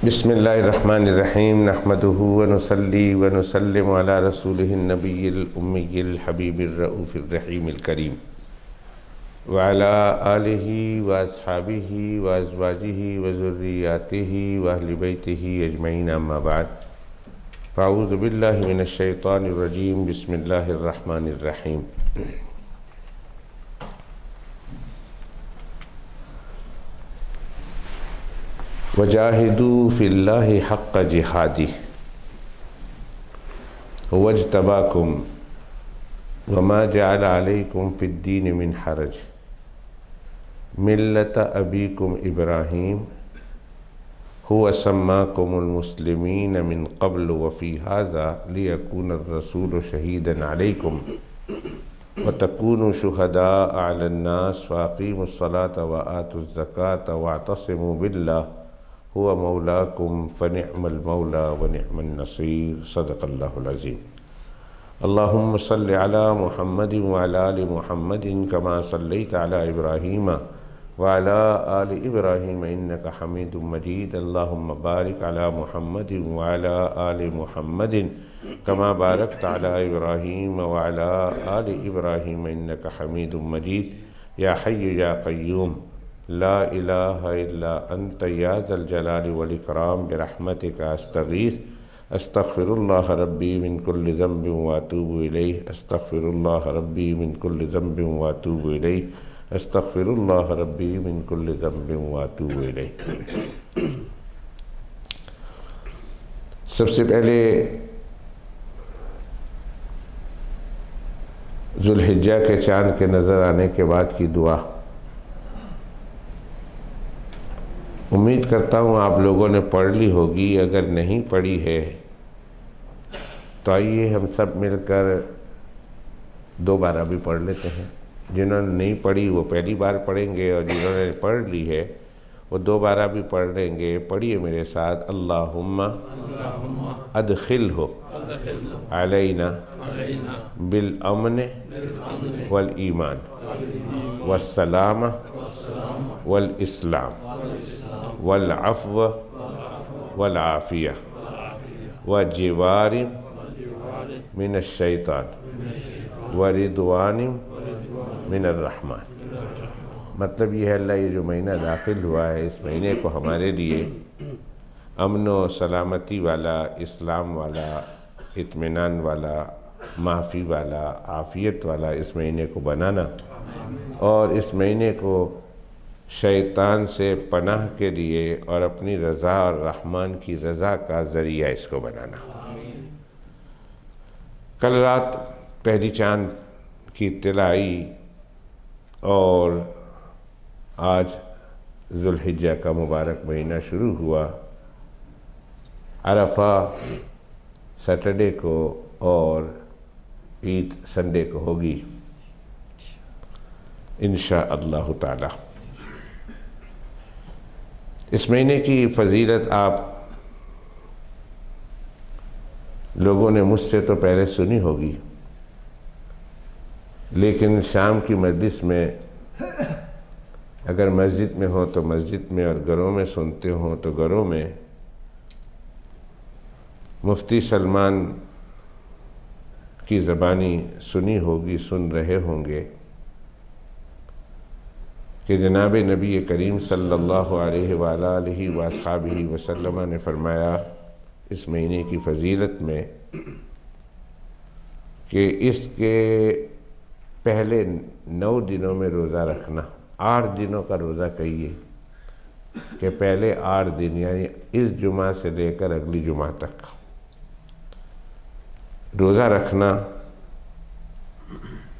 बिस्मिल्लाहिर्रहमानिर्रहीम नहमदुहु व नुसल्ली व नुसल्लिमु अला रसूलिहिन नबिय्यिल उम्मिय्यिल हबीबिर रऊफिर रहीमिल करीम व अला आलिहि व अस्हाबिहि व अज़वाजिहि व ज़ुर्रिय्यातिहि व अहलि बैतिहि अजमईन अम्मा बाद फ़अऊज़ु बिल्लाहि मिनश शैतानिर रजीम बिस्मिल्लाहिर्रहमानिर्रहीम। वजाहिदू फ़िल्लाहि हक़्क़ जिहादिह वज्तबाकुम वमा जअल अलैकुम फ़िद्दीन मिन हरज मिल्लत अबीकुम इब्राहीम हुवा सम्माकुमुल मुस्लिमीन मिन क़ब्ल व फ़ी हाज़ा लियकून अर्रसूलु शहीदन अलैकुम व तकूनु शुहदाअ अलन्नास व अक़ीमुस्सलात व आतुज़्ज़कात वअतसिमू बिल्लाह हुवा मौलाकुम फ़निअमल मौला व निअमन नसीर। सदक़ल्लाहुल अज़ीम। अल्लाहुम्म सल्लि अला मुहम्मदिन व अला आलि मुहम्मदिन कमा सल्लैता अला इब्राहीम व अला आलि इब्राहीम इन्नका हमीदुम मजीद। अल्लाहुम्म बारिक अला मुहम्मदिन व अला आलि मुहम्मदिन कमा बारकता अला इब्राहीम व अला आलि इब्राहीम इन्नका हमीदुम मजीद। या हय्यु या क़य्यूम ला इलाहा इल्ला अंत या ज़ल जलाली वल इकराम बिरहमतिका अस्तगीस अस्तग़फिरुल्लाह रब्बी मिन कुल्लि ज़ंबिन व अतूबु इलैहि अस्तग़फिरुल्लाह रब्बी मिन कुल्लि ज़ंबिन व अतूबु इलैहि अस्तग़फिरुल्लाह रब्बी मिन कुल्लि ज़ंबिन व अतूबु इलैहि। सबसे पहले ज़ुल्हिज्जा के चाँद के नज़र आने के बाद की दुआ। उम्मीद करता हूँ आप लोगों ने पढ़ ली होगी, अगर नहीं पढ़ी है तो आइए हम सब मिलकर दोबारा भी पढ़ लेते हैं। जिन्होंने नहीं पढ़ी वो पहली बार पढ़ेंगे और जिन्होंने पढ़ ली है वो दोबारा भी पढ़ लेंगे। पढ़िए मेरे साथ। अल्लाहुम्मा अदखिलहु अलैना बिल अमन वल ईमान वस्सलाम वल इस्लाम वल अफ़्व वल आफ़िया व जिवारिम मिनश शैतान व रिदवानिम मिनर रहमान। मतलब ये है अल्लाह ये जो महीना दाखिल हुआ है इस महीने को हमारे लिए अमन व सलामती वाला, इस्लाम वाला, इत्मीनान वाला, माफ़ी वाला, आफ़ियत वाला इस महीने को बनाना और इस महीने को शैतान से पनाह के लिए और अपनी रज़ा और रहमान की रज़ा का ज़रिया इसको बनाना। कल रात पहली चाँद की इत्तला आई और आज ज़ुल्हिज्जा का मुबारक महीना शुरू हुआ। अरफा सैटरडे को और ईद संडे को होगी इंशाअल्लाह ताला। इस महीने की फ़जीलत आप लोगों ने मुझसे तो पहले सुनी होगी, लेकिन शाम की मजलिस में अगर मस्जिद में हो तो मस्जिद में और घरों में सुनते हो तो घरों में मुफ्ती सलमान की ज़बानी सुनी होगी, सुन रहे होंगे कि जनाब नबी करीम सल्लल्लाहु अलैहि वालिहि वसहबिहि वसल्लम ने फरमाया इस महीने की फ़जीलत में कि इसके पहले 9 दिनों में रोज़ा रखना। 8 दिनों का रोज़ा कहिए कि पहले 8 दिन यानी इस जुमा से लेकर अगली जुमा तक रोज़ा रखना,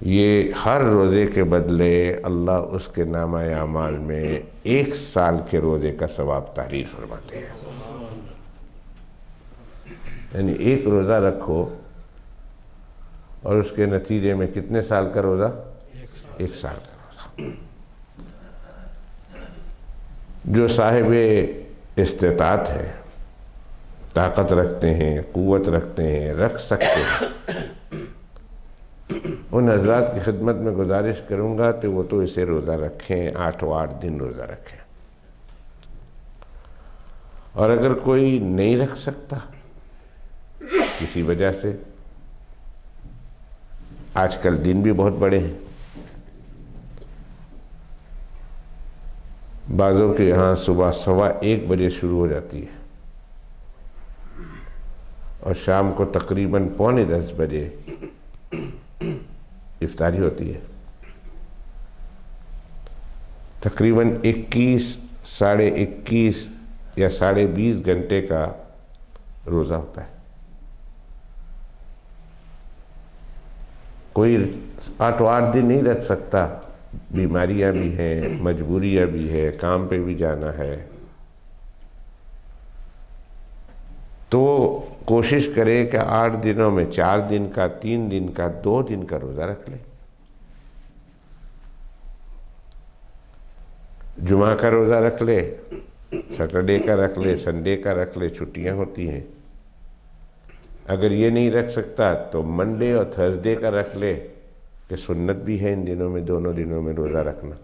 ये हर रोज़े के बदले अल्लाह उसके नामा आमाल में 1 साल के रोज़े का सवाब तारीर फरमाते हैं। यानी एक रोज़ा रखो और उसके नतीजे में कितने साल का रोज़ा? 1 साल का रोज़ा। जो साहिब इस्तिताअत है, ताकत रखते हैं, क़ुव्वत रखते हैं, रख सकते हैं, उन हजरात की खिदमत में गुजारिश करूँगा तो वो तो इसे रोज़ा रखें, 8 दिन रोज़ा रखें। और अगर कोई नहीं रख सकता किसी वजह से, आजकल दिन भी बहुत बड़े हैं, बाज़ों के यहाँ सुबह 1:15 बजे शुरू हो जाती है और शाम को तकरीबन 9:45 बजे इफ्तारी होती है। तकरीबन 21, साढ़े 21 या साढ़े 20 घंटे का रोज़ा होता है। कोई 8 दिन नहीं रख सकता, बीमारियां भी हैं, मजबूरियां भी है, काम पे भी जाना है, तो कोशिश करे कि 8 दिनों में 4 दिन का, 3 दिन का, 2 दिन का रोज़ा रख ले। जुमा का रोज़ा रख ले, सैटरडे का रख ले, संडे का रख ले, छुट्टियां होती हैं। अगर ये नहीं रख सकता तो मंडे और थर्सडे का रख ले, कि सुन्नत भी है इन दिनों में, दोनों दिनों में रोज़ा रखना।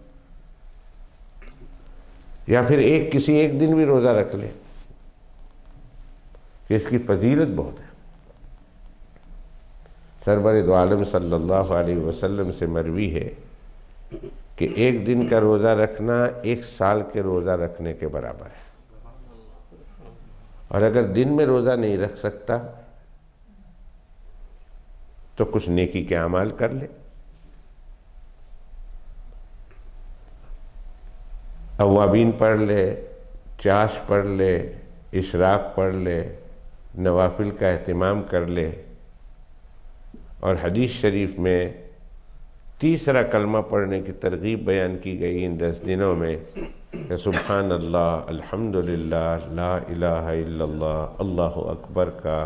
या फिर किसी एक दिन भी रोज़ा रख ले कि इसकी फजीलत बहुत है। सरवर दो आलम सल्लल्लाहु अलैहि वसल्लम से मरवी है कि एक दिन का रोज़ा रखना 1 साल के रोज़ा रखने के बराबर है। और अगर दिन में रोज़ा नहीं रख सकता तो कुछ नेकी के अमाल कर ले। अवाबीन पढ़ ले, चाश पढ़ ले, इशराक पढ़ ले, नवाफिल का एहतिमाम कर ले। और हदीस शरीफ में तीसरा कलमा पढ़ने की तरगीब बयान की गई इन 10 दिनों में कि सुब्हान अल्लाह, अल्हम्दुलिल्लाह, ला इलाहा इल्लल्लाह, अल्लाहु अकबर का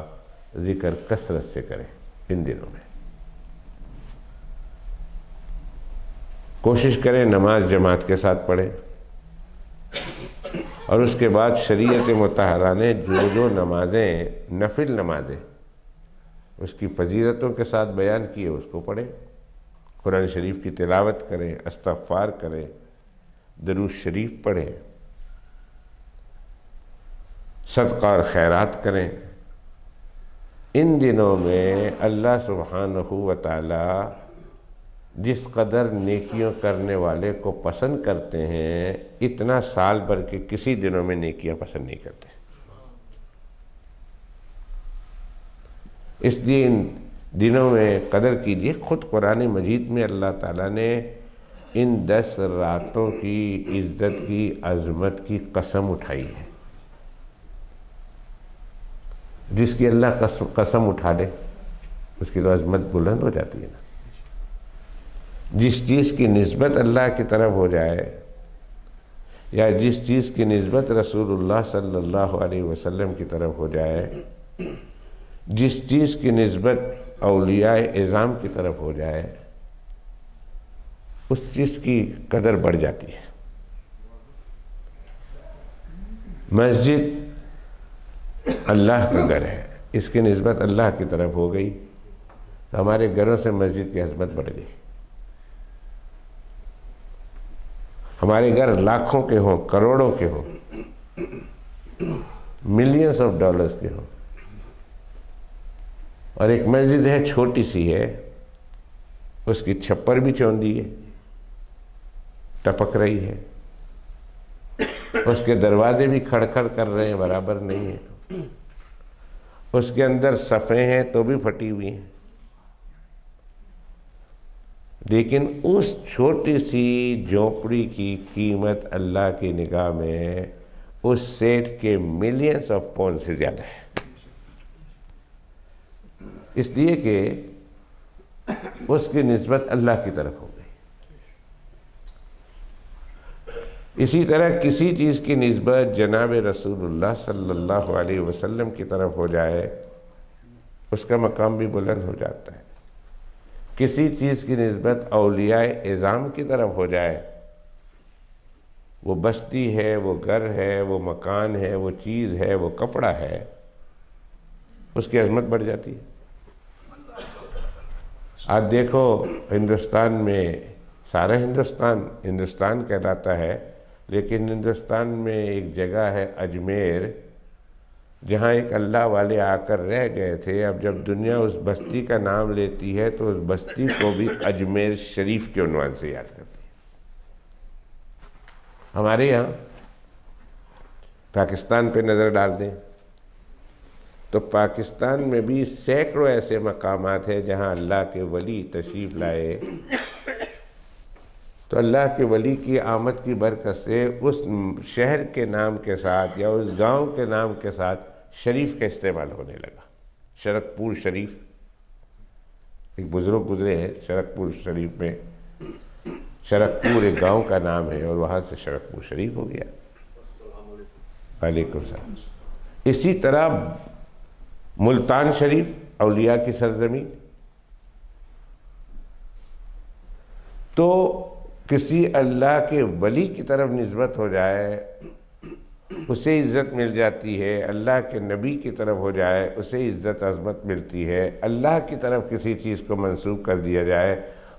ज़िक्र कसरत से करें इन दिनों में। कोशिश करें नमाज जमात के साथ पढ़ें। और उसके बाद शरीयत मुतहरा ने जो नमाजें, नफिल नमाजें उसकी फजीलतों के साथ बयान किए उसको पढ़ें। कुरान शरीफ की तिलावत करें, इस्तग़फ़ार करें, दरूद शरीफ पढ़ें, सदका और खैरात करें। इन दिनों में अल्लाह सुब्हानहू व तआला जिस कदर नेकियों करने वाले को पसंद करते हैं, इतना साल भर के किसी दिनों में नेकियां पसंद नहीं करते। इसलिए इन दिनों में कदर कीजिए। खुद कुरान मजीद में अल्लाह ताला ने इन 10 रातों की इज्जत की, अज़मत की कसम उठाई है। जिसकी अल्लाह कसम उठा ले उसकी तो अज़मत बुलंद हो जाती है ना। जिस चीज़ की निस्बत अल्लाह की तरफ हो जाए या जिस चीज़ की निस्बत रसूलुल्लाह सल्लल्लाहु अलैहि वसल्लम की तरफ हो जाए, जिस चीज़ की निस्बत औलियाए इज़ाम की तरफ हो जाए, उस चीज़ की कदर बढ़ जाती है। मस्जिद अल्लाह का घर है, इसकी निस्बत अल्लाह की तरफ हो गई तो हमारे घरों से मस्जिद की अज़मत बढ़ गई। हमारे घर लाखों के हों, करोड़ों के हों, मिलियंस ऑफ डॉलर्स के हों, और एक मस्जिद है छोटी सी है, उसकी छप्पर भी चौंधी है, टपक रही है, उसके दरवाजे भी खड़खड़ कर रहे हैं, बराबर नहीं है, उसके अंदर सफ़े हैं तो भी फटी हुई हैं। लेकिन उस छोटी सी झोंपड़ी की कीमत अल्लाह की निगाह में उस सेठ के मिलियंस ऑफ पाउंड से ज़्यादा है। इसलिए कि उसकी निस्बत अल्लाह की तरफ हो गई। इसी तरह किसी चीज़ की निस्बत जनाब रसूलुल्लाह सल्लल्लाहु अलैहि वसल्लम की तरफ हो जाए, उसका मकाम भी बुलंद हो जाता है। किसी चीज़ की निस्बत औलियाए इज़ाम की तरफ हो जाए, वो बस्ती है, वो घर है, वो मकान है, वो चीज़ है, वो कपड़ा है, उसकी अज़मत बढ़ जाती है। आज देखो हिंदुस्तान में, सारा हिंदुस्तान हिंदुस्तान कहलाता है, लेकिन हिंदुस्तान में एक जगह है अजमेर, जहाँ एक अल्लाह वाले आकर रह गए थे। अब जब दुनिया उस बस्ती का नाम लेती है तो उस बस्ती को भी अजमेर शरीफ के उन्वान से याद करती है। हमारे यहाँ पाकिस्तान पे नज़र डाल दें तो पाकिस्तान में भी सैकड़ों ऐसे मकामात हैं जहाँ अल्लाह के वली तशरीफ़ लाए, तो अल्लाह के वली की आमद की बरकत से उस शहर के नाम के साथ या उस गांव के नाम के साथ शरीफ का इस्तेमाल होने लगा। शरकपुर शरीफ, एक बुज़ुर्ग गुजरे हैं शरकपुर शरीफ में, शरकपुर एक गांव का नाम है और वहाँ से शरकपुर शरीफ हो गया। वालेकुम सलाम। इसी तरह मुल्तान शरीफ, औलिया की सरजमीन। तो किसी अल्लाह के वली की तरफ निस्बत हो जाए उसे इज़्ज़त मिल जाती है, अल्लाह के नबी की तरफ हो जाए उसे इज़्ज़त अज़मत मिलती है, अल्लाह की तरफ किसी चीज़ को मंसूब कर दिया जाए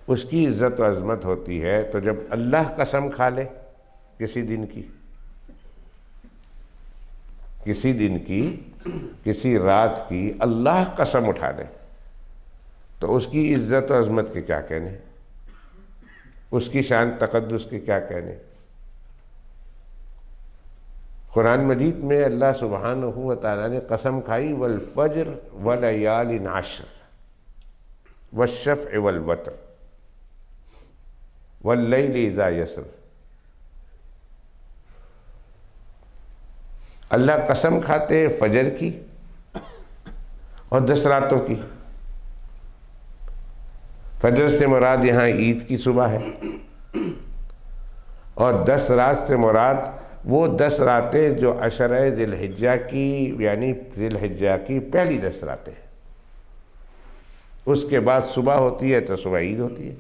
उसकी इज़्ज़त व अज़मत होती है। तो जब अल्लाह कसम खा ले किसी दिन की, किसी दिन की, किसी रात की अल्लाह कसम उठा ले तो उसकी इज़्ज़त व अज़मत के क्या कहने, उसकी शान तक़द्दुस के क्या कहने। कुरान मजीद में अल्लाह सुब्हानहू व तआला ने कसम खाई, वल फज्र व लयालिन अश्र वश्शफ़्इ वल वत्र वल लैलि इज़ा यसर। अल्लाह कसम खाते हैं फजर की और 10 रातों की। फजर से मुराद यहाँ ईद की सुबह है और 10 रात से मुराद वो 10 रातें जो अशरे ज़िलहिज्जा की, यानी ज़िलहिज्जा की पहली 10 रातें हैं। उसके बाद सुबह होती है तो सुबह ईद होती है।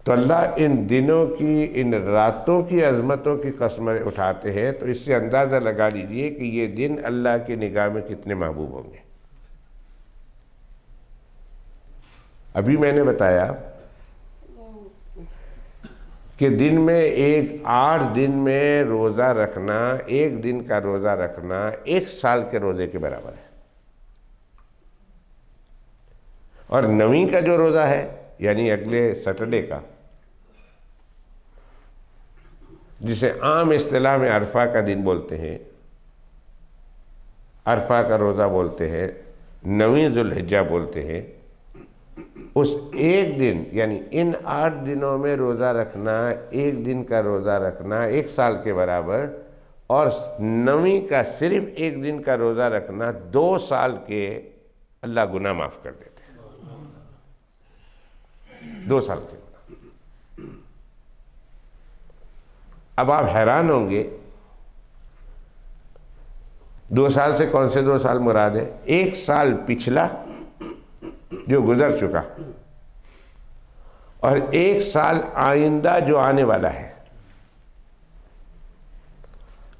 तो अल्लाह इन दिनों की, इन रातों की अज़मतों की कसमें उठाते हैं, तो इससे अंदाज़ा लगा लीजिए कि ये दिन अल्लाह की निगाह में कितने महबूब होंगे। अभी मैंने बताया कि दिन में 8 दिन में रोज़ा रखना, एक दिन का रोज़ा रखना 1 साल के रोज़े के बराबर है। और 9वीं का जो रोज़ा है यानी अगले सैटरडे का, जिसे आम इस्तिलाह में अरफा का दिन बोलते हैं, अरफा का रोज़ा बोलते हैं, 9वीं ज़ुल्हिज्जा बोलते हैं, उस एक दिन यानी इन 8 दिनों में रोज़ा रखना, एक दिन का रोज़ा रखना 1 साल के बराबर, और 9वीं का सिर्फ एक दिन का रोज़ा रखना 2 साल के अल्लाह गुनाह माफ़ कर देते हैं। 2 साल के गुनाह। अब आप हैरान होंगे 2 साल से कौन से 2 साल मुराद है? 1 साल पिछला जो गुजर चुका और 1 साल आइंदा जो आने वाला है।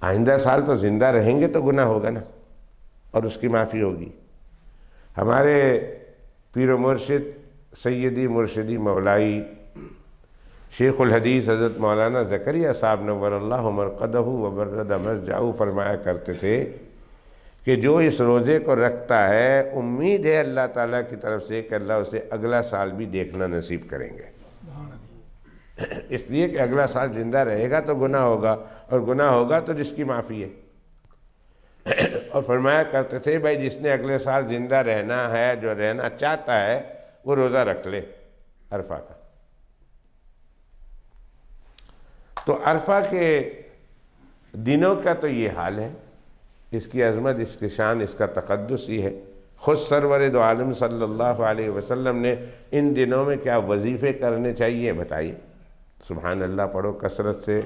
आइंदा साल तो जिंदा रहेंगे तो गुनाह होगा ना, और उसकी माफ़ी होगी। हमारे पीर मुर्शिद सैयदी मुर्शिदी मौलाई शेखुल हदीस हज़रत मौलाना ज़करिया साहब नव्वरल्लाहु मरक़दहू व बर्रद मरजाहू फरमाया करते थे कि जो इस रोज़े को रखता है उम्मीद है अल्लाह ताला की तरफ से कि अल्लाह उसे अगला साल भी देखना नसीब करेंगे। इसलिए कि अगला साल ज़िंदा रहेगा तो गुनाह होगा, और गुनाह होगा तो जिसकी माफ़ी है। और फरमाया करते थे भाई जिसने अगले साल ज़िंदा रहना है, जो रहना चाहता है, वो रोज़ा रख ले अरफा का। तो अरफा के दिनों का तो ये हाल है, इसकी अज़मत, इसकी शान, इसका तक़द्दुस ही है। ख़ुद सरवर दो आलम सल्लल्लाहु अलैहि वसल्लम ने इन दिनों में क्या वजीफ़े करने चाहिए बताइए। सुभान अल्लाह पढ़ो कसरत से,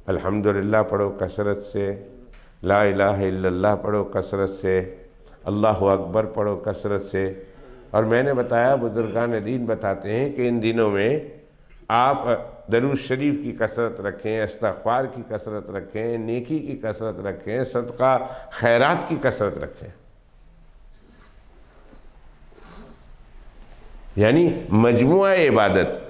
अल्हम्दुलिल्लाह पढ़ो कसरत से, ला इलाहा इल्लल्लाह पढ़ो कसरत से, अल्लाहु अकबर पढ़ो कसरत से। और मैंने बताया, बुजुर्गान दीन बताते हैं कि इन दिनों में आप दरूद शरीफ की कसरत रखें, इस्तग़फ़ार की कसरत रखें, नेकी की कसरत रखें, सदका खैरात की कसरत रखें। यानी मजमुआ इबादत,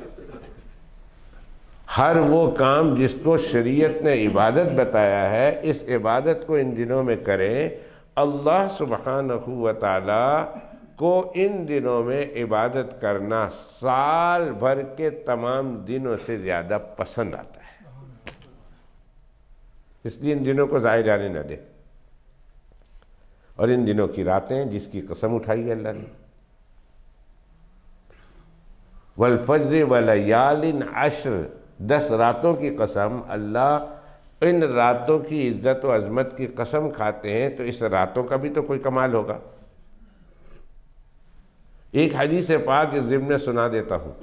हर वो काम जिसको शरीयत ने इबादत बताया है, इस इबादत को इन दिनों में करें। अल्लाह सुब्हानहू व तआला को इन दिनों में इबादत करना साल भर के तमाम दिनों से ज़्यादा पसंद आता है, इसलिए इन दिनों को ज़ाया जाने न दे। और इन दिनों की रातें जिसकी कसम उठाई है अल्लाह ने, वल फज्र व लयालिन अश्र, 10 रातों की कसम, अल्लाह इन रातों की इज्जत व अजमत की कसम खाते हैं, तो इस रातों का भी तो कोई कमाल होगा। एक हदीस पाक इस ज़िम्न सुना देता हूँ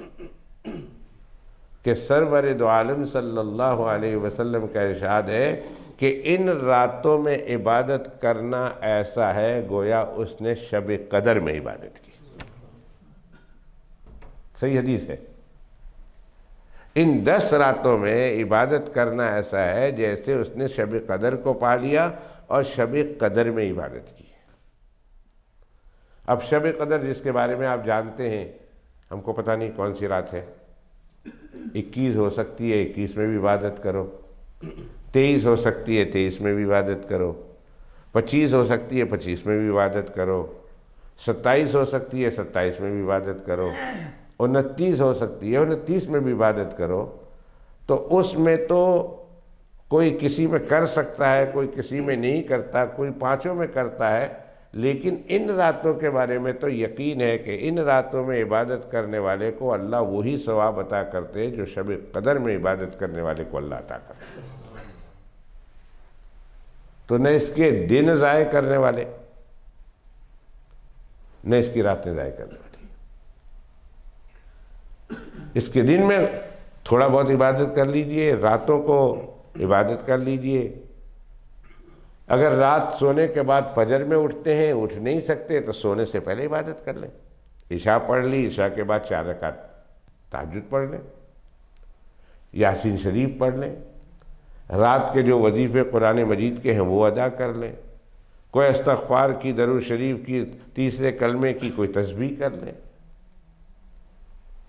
कि सरवर दो आलम सल्लल्लाहु अलैहि वसल्लम का इरशाद है कि इन रातों में इबादत करना ऐसा है गोया उसने शब कदर में इबादत की। सही हदीस है। इन 10 रातों में इबादत करना ऐसा है जैसे उसने शब कदर को पा लिया और शब कदर में इबादत की। अब शब कदर जिसके बारे में आप जानते हैं, हमको पता नहीं कौन सी रात है, 21 हो सकती है, 21 में भी इबादत करो, 23 हो सकती है, 23 में भी इबादत करो, 25 हो सकती है, 25 में भी इबादत करो, 27 हो सकती है, 27 में भी इबादत करो, 29 हो सकती है, 29 में भी इबादत करो। तो उसमें तो कोई किसी में कर सकता है, कोई किसी में नहीं करता, कोई 5 में करता है। लेकिन इन रातों के बारे में तो यकीन है कि इन रातों में इबादत करने वाले को अल्लाह वही सवाब अता करते हैं जो शब कदर में इबादत करने वाले को अल्लाह अता करते हैं। तो न इसके दिन ज़ाय करने वाले, न इसकी रातें ज़ाय करने वाली। इसके दिन में थोड़ा बहुत इबादत कर लीजिए, रातों को इबादत कर लीजिए। अगर रात सोने के बाद फजर में उठते हैं, उठ नहीं सकते, तो सोने से पहले इबादत कर लें। इशा पढ़ ली, इशा के बाद 4 रकात तहज्जुद पढ़ लें, यासीन शरीफ पढ़ लें, रात के जो वजीफ़े कुरान मजीद के हैं वो अदा कर लें, कोई इस्तग़फ़ार की, दरूद शरीफ की, तीसरे कलमे की कोई तस्बीह कर लें।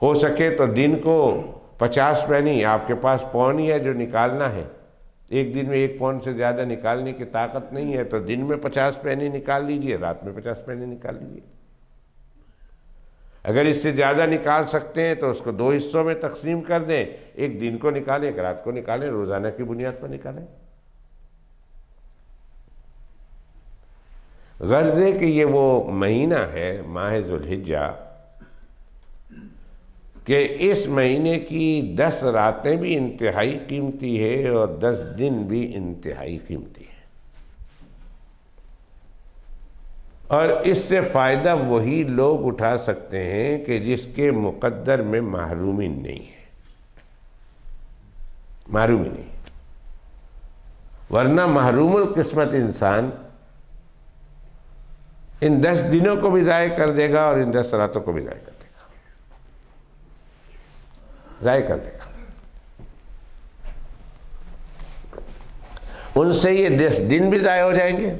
हो सके तो दिन को 50 पैनी, आपके पास पौन ही है जो निकालना है, एक दिन में 1 पौंड से ज़्यादा निकालने की ताकत नहीं है, तो दिन में 50 पैनी निकाल लीजिए, रात में 50 पैनी निकाल लीजिए। अगर इससे ज़्यादा निकाल सकते हैं तो उसको 2 हिस्सों में तकसीम कर दें, एक दिन को निकालें, एक रात को निकालें, रोज़ाना की बुनियाद पर निकालें। गर्ज़ है कि ये वो महीना है माह ज़ुल्हिज्जा कि इस महीने की 10 रातें भी इंतहाई कीमती है और 10 दिन भी इंतहाई कीमती है। और इससे फ़ायदा वही लोग उठा सकते हैं कि जिसके मुक़द्दर में महरूमी नहीं है, महरूमी नहीं, वरना महरूमुल किस्मत इंसान इन 10 दिनों को भी ज़ाय कर देगा और इन 10 रातों को भी ज़ाय कर देगा, ज़ाय कर देगा। उनसे ये 10 दिन भी ज़ाय हो जाएंगे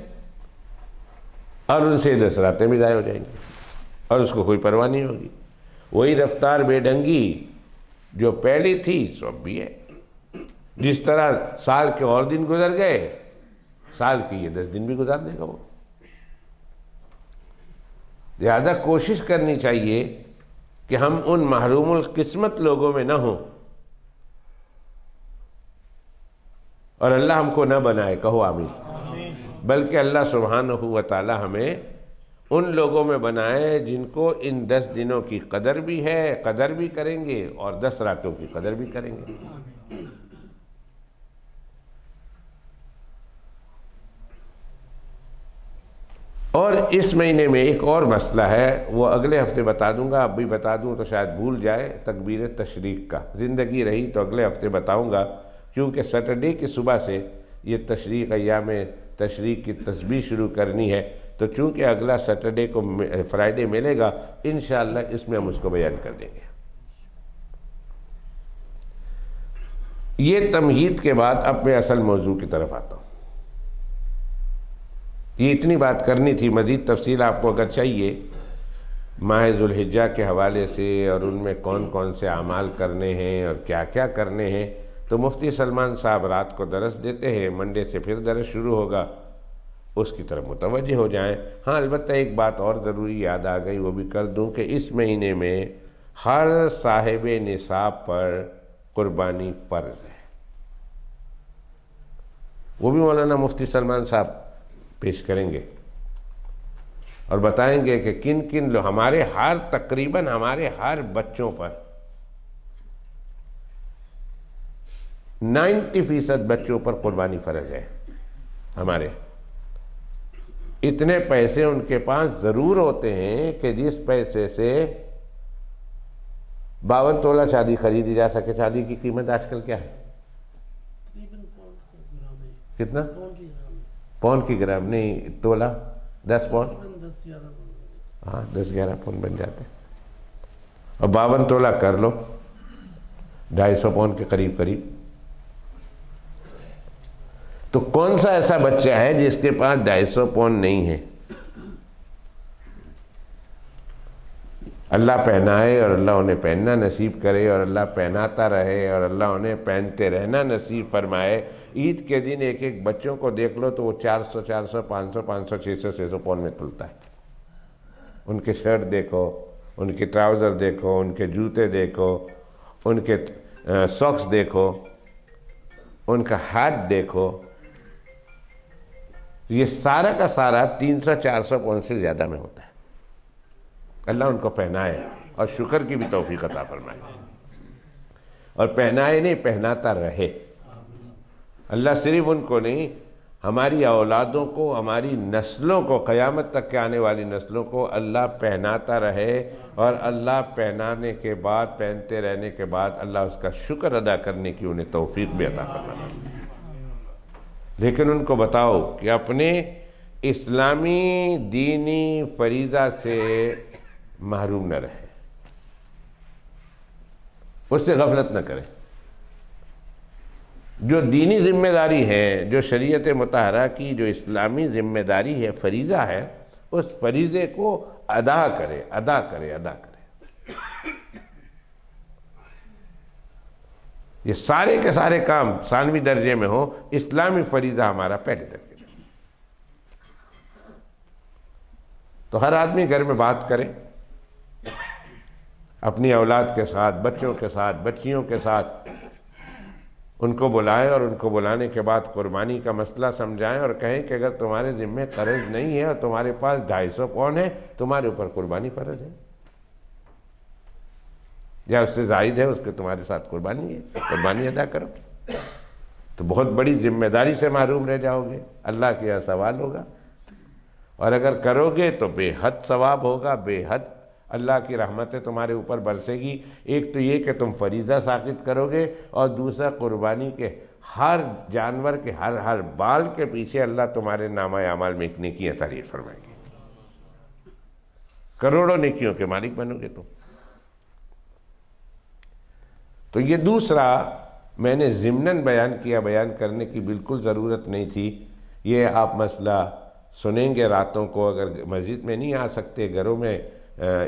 और उनसे 10 रातें भी ज़ाय हो जाएंगी और उसको कोई परवाह नहीं होगी। वही रफ्तार बेढंगी जो पहली थी सो अब भी है। जिस तरह साल के और दिन गुजर गए, साल के ये 10 दिन भी गुजार देगा वो। ज़्यादा कोशिश करनी चाहिए कि हम उन महरूमुल किस्मत लोगों में न हों और अल्लाह हमको न बनाए, कहो आमीन। बल्कि अल्लाह सुब्हानहू व तआला हमें उन लोगों में बनाए जिनको इन 10 दिनों की कदर भी है, कदर भी करेंगे और 10 रातों की कदर भी करेंगे। और इस महीने में एक और मसला है, वो अगले हफ्ते बता दूंगा, अब भी बता दूं तो शायद भूल जाए। तकबीर तशरीक का ज़िंदगी रही तो अगले हफ्ते बताऊंगा, क्योंकि सैटरडे की सुबह से ये तशरीक अय्याम तशरीक की तस्बीह शुरू करनी है। तो चूँकि अगला सैटरडे को फ्राइडे मिलेगा, इंशाअल्लाह इसमें हम उसको बयान कर देंगे। ये तमहीद के बाद अब मैं असल मौजू की तरफ आता हूँ। ये इतनी बात करनी थी, मज़ीद तफसील आपको अगर चाहिए माह ज़ुल्हिज्जा के हवाले से और उनमें कौन कौन से अमाल करने हैं और क्या क्या करने हैं, तो मुफ्ती सलमान साहब रात को दरस देते हैं, मंडे से फिर दरस शुरू होगा, उसकी तरफ मुतवज्जे हो जाएं। हाँ, अलबत्ता एक बात और ज़रूरी याद आ गई, वो भी कर दूं कि इस महीने में हर साहिब निसाब पर कुर्बानी फ़र्ज़ है। वो भी मौलाना मुफ्ती सलमान साहब पेश करेंगे और बताएंगे कि किन किन लोग, तकरीबन हमारे हर बच्चों पर 90% बच्चों पर कुर्बानी फ़र्ज़ है। हमारे इतने पैसे उनके पास ज़रूर होते हैं कि जिस पैसे से 52 तोला शादी खरीदी जा सके। शादी की कीमत आजकल क्या है? कितना? पौन की ग्राम नहीं, तोला 10 पौन। हाँ, 10-11 पौन बन जाते हैं। और 52 तोला कर लो, 250 पौन के करीब करीब। तो कौन सा ऐसा बच्चा है जिसके पास 250 पौन नहीं है? अल्लाह पहनाए और अल्लाह उन्हें पहनना नसीब करे और अल्लाह पहनाता रहे और अल्लाह उन्हें पहनते रहना नसीब फरमाए। ईद के दिन एक एक बच्चों को देख लो तो वो 400, 500, 500, 600, 600 पौन में तुलता है। उनके शर्ट देखो, उनके ट्राउज़र देखो, उनके जूते देखो, उनके सॉक्स देखो, उनका हाथ देखो, ये सारा का सारा 300-400 पौन से ज़्यादा में होता है। अल्लाह उनको पहनाए और शुक्र की भी तौफीक अता फरमाए, और पहनाए नहीं, पहनाता रहे। अल्लाह सिर्फ उनको नहीं, हमारी औलादों को, हमारी नस्लों को, क़यामत तक के आने वाली नस्लों को अल्लाह पहनाता रहे, और अल्लाह पहनाने के बाद, पहनते रहने के बाद अल्लाह उसका शुक्र अदा करने की उन्हें तौफीक भी अता फरमाए। लेकिन उनको बताओ कि अपने इस्लामी दीनी फरीज़ा से महरूम न रहे, उससे गफलत न करें। जो दीनी जिम्मेदारी है, जो शरीयत मुतहरा की जो इस्लामी जिम्मेदारी है, फरीज़ा है, उस फरीज़े को अदा करे, अदा करे, अदा करे। ये सारे के सारे काम सानवी दर्जे में हो, इस्लामी फरीज़ा हमारा पहले दर्जे में। तो हर आदमी घर में बात करे अपनी औलाद के साथ, बच्चों के साथ, बच्चियों के साथ, उनको बुलाएं और उनको बुलाने के बाद कुर्बानी का मसला समझाएं और कहें कि अगर तुम्हारे ज़िम्मे कर्ज नहीं है और तुम्हारे पास 250 पौन है, तुम्हारे ऊपर कुर्बानी फ़र्ज़ है, या उससे ज़ायद है, उसके तुम्हारे साथ कुर्बानी है, कुर्बानी अदा करो। तो बहुत बड़ी जिम्मेदारी से महरूम रह जाओगे, अल्लाह के यहाँ सवाल होगा। और अगर करोगे तो बेहद सवाब होगा, बेहद अल्लाह की रहमतें तुम्हारे ऊपर बरसेगी। एक तो ये कि तुम फरीज़ा साक़ित करोगे, और दूसरा कुर्बानी के हर जानवर के हर बाल के पीछे अल्लाह तुम्हारे नामा अमाल में एक नेकी अता फरमाएंगे। करोड़ों नेकियों के मालिक बनोगे तुम। तो ये दूसरा मैंने ज़िम्नन बयान किया, बयान करने की बिल्कुल ज़रूरत नहीं थी। ये आप मसला सुनेंगे रातों को, अगर मस्जिद में नहीं आ सकते, घरों में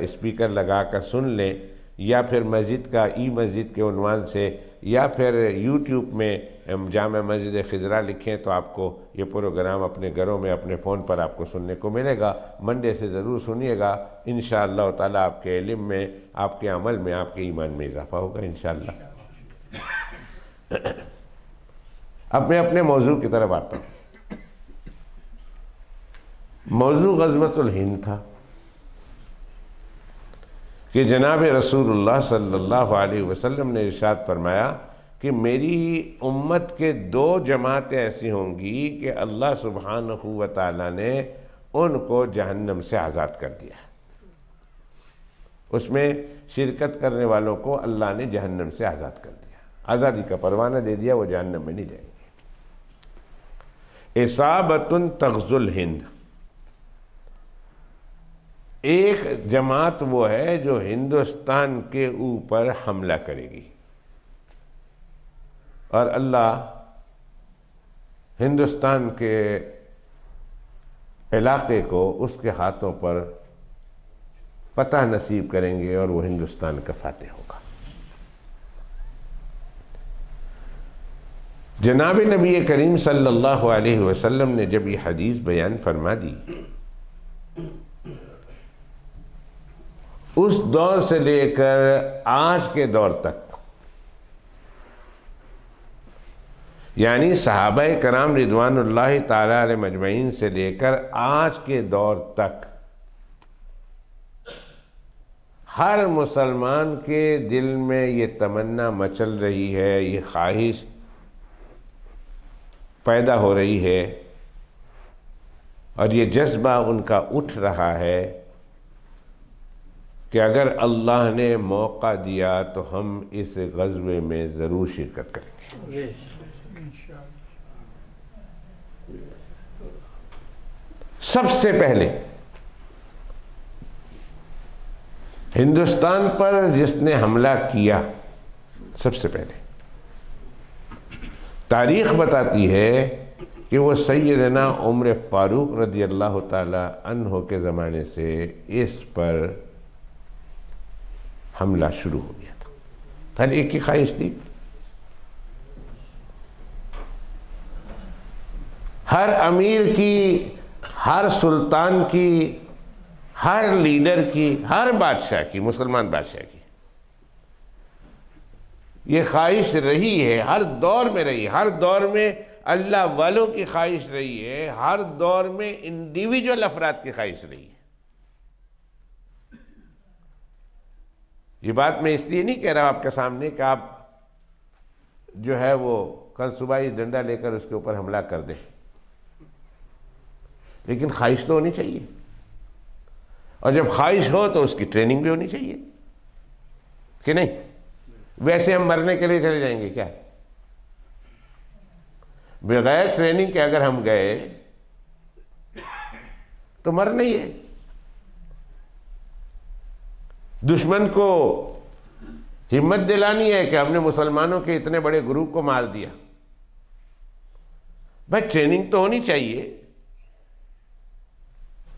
स्पीकर लगा कर सुन लें, या फिर मस्जिद का ई-मस्जिद के उन्वान से, या फिर यूट्यूब में जामा मस्जिद खिजरा लिखें तो आपको ये प्रोग्राम अपने घरों में, अपने फ़ोन पर आपको सुनने को मिलेगा। मंडे से ज़रूर सुनिएगा, इंशाअल्लाह ताला आपके इल्म में, आपके अमल में, आपके ईमान में इजाफ़ा होगा इंशाअल्लाह। अब मैं अपने मौजू की तरफ आता हूँ। मौजू ग़ज़वतुल हिंद था कि जनाब रसूलुल्लाह सल्लल्लाहु अलैहि वसल्लम ने इरशाद फरमाया कि मेरी उम्मत के 2 जमातें ऐसी होंगी कि अल्लाह सुब्हानहू व तआला ने उनको जहन्नम से आज़ाद कर दिया। उसमें शिरकत करने वालों को अल्लाह ने जहन्नम से आज़ाद कर दिया, आज़ादी का परवाना दे दिया, वो जहन्नम में नहीं जाएंगे। इसाबतुन तग़ज़ुल हिंद, एक जमात वो है जो हिंदुस्तान के ऊपर हमला करेगी, और अल्लाह हिंदुस्तान के इलाके को उसके हाथों पर फतह नसीब करेंगे और वो हिंदुस्तान का फातिह होगा। जनाब नबी करीम सल्लल्लाहु अलैहि वसल्लम ने जब ये हदीस बयान फरमा दी, उस दौर से लेकर आज के दौर तक, यानी सहाबाए कराम रिदवानुल्लाहि ताला अलैहिम अजमईन से लेकर आज के दौर तक, हर मुसलमान के दिल में ये तमन्ना मचल रही है, ये ख्वाहिश पैदा हो रही है और ये जज्बा उनका उठ रहा है कि अगर अल्लाह ने मौका दिया तो हम इस ग़ज़वे में ज़रूर शिरकत करेंगे। सबसे पहले हिंदुस्तान पर जिसने हमला किया, सबसे पहले तारीख़ बताती है कि वो सैयदना उमर फ़ारूक रज़ी अल्लाह ताला अन्हो के ज़माने से इस पर हमला शुरू हो गया था। हर एक की ख्वाहिश थी, हर अमीर की, हर सुल्तान की, हर लीडर की, हर बादशाह की, मुसलमान बादशाह की ये ख्वाहिश रही है, हर दौर में रही है। हर दौर में अल्लाह वालों की ख्वाहिश रही है, हर दौर में इंडिविजुअल अफराद की ख्वाहिश रही है। ये बात मैं इसलिए नहीं कह रहा आपके सामने कि आप जो है वो कल सुबह ही डंडा लेकर उसके ऊपर हमला कर दें, लेकिन ख्वाहिश तो होनी चाहिए, और जब ख्वाहिश हो तो उसकी ट्रेनिंग भी होनी चाहिए कि नहीं। वैसे हम मरने के लिए चले जाएंगे क्या? बगैर ट्रेनिंग के अगर हम गए तो मरना ही है। दुश्मन को हिम्मत दिलानी है कि हमने मुसलमानों के इतने बड़े ग्रुप को मार दिया। भाई ट्रेनिंग तो होनी चाहिए,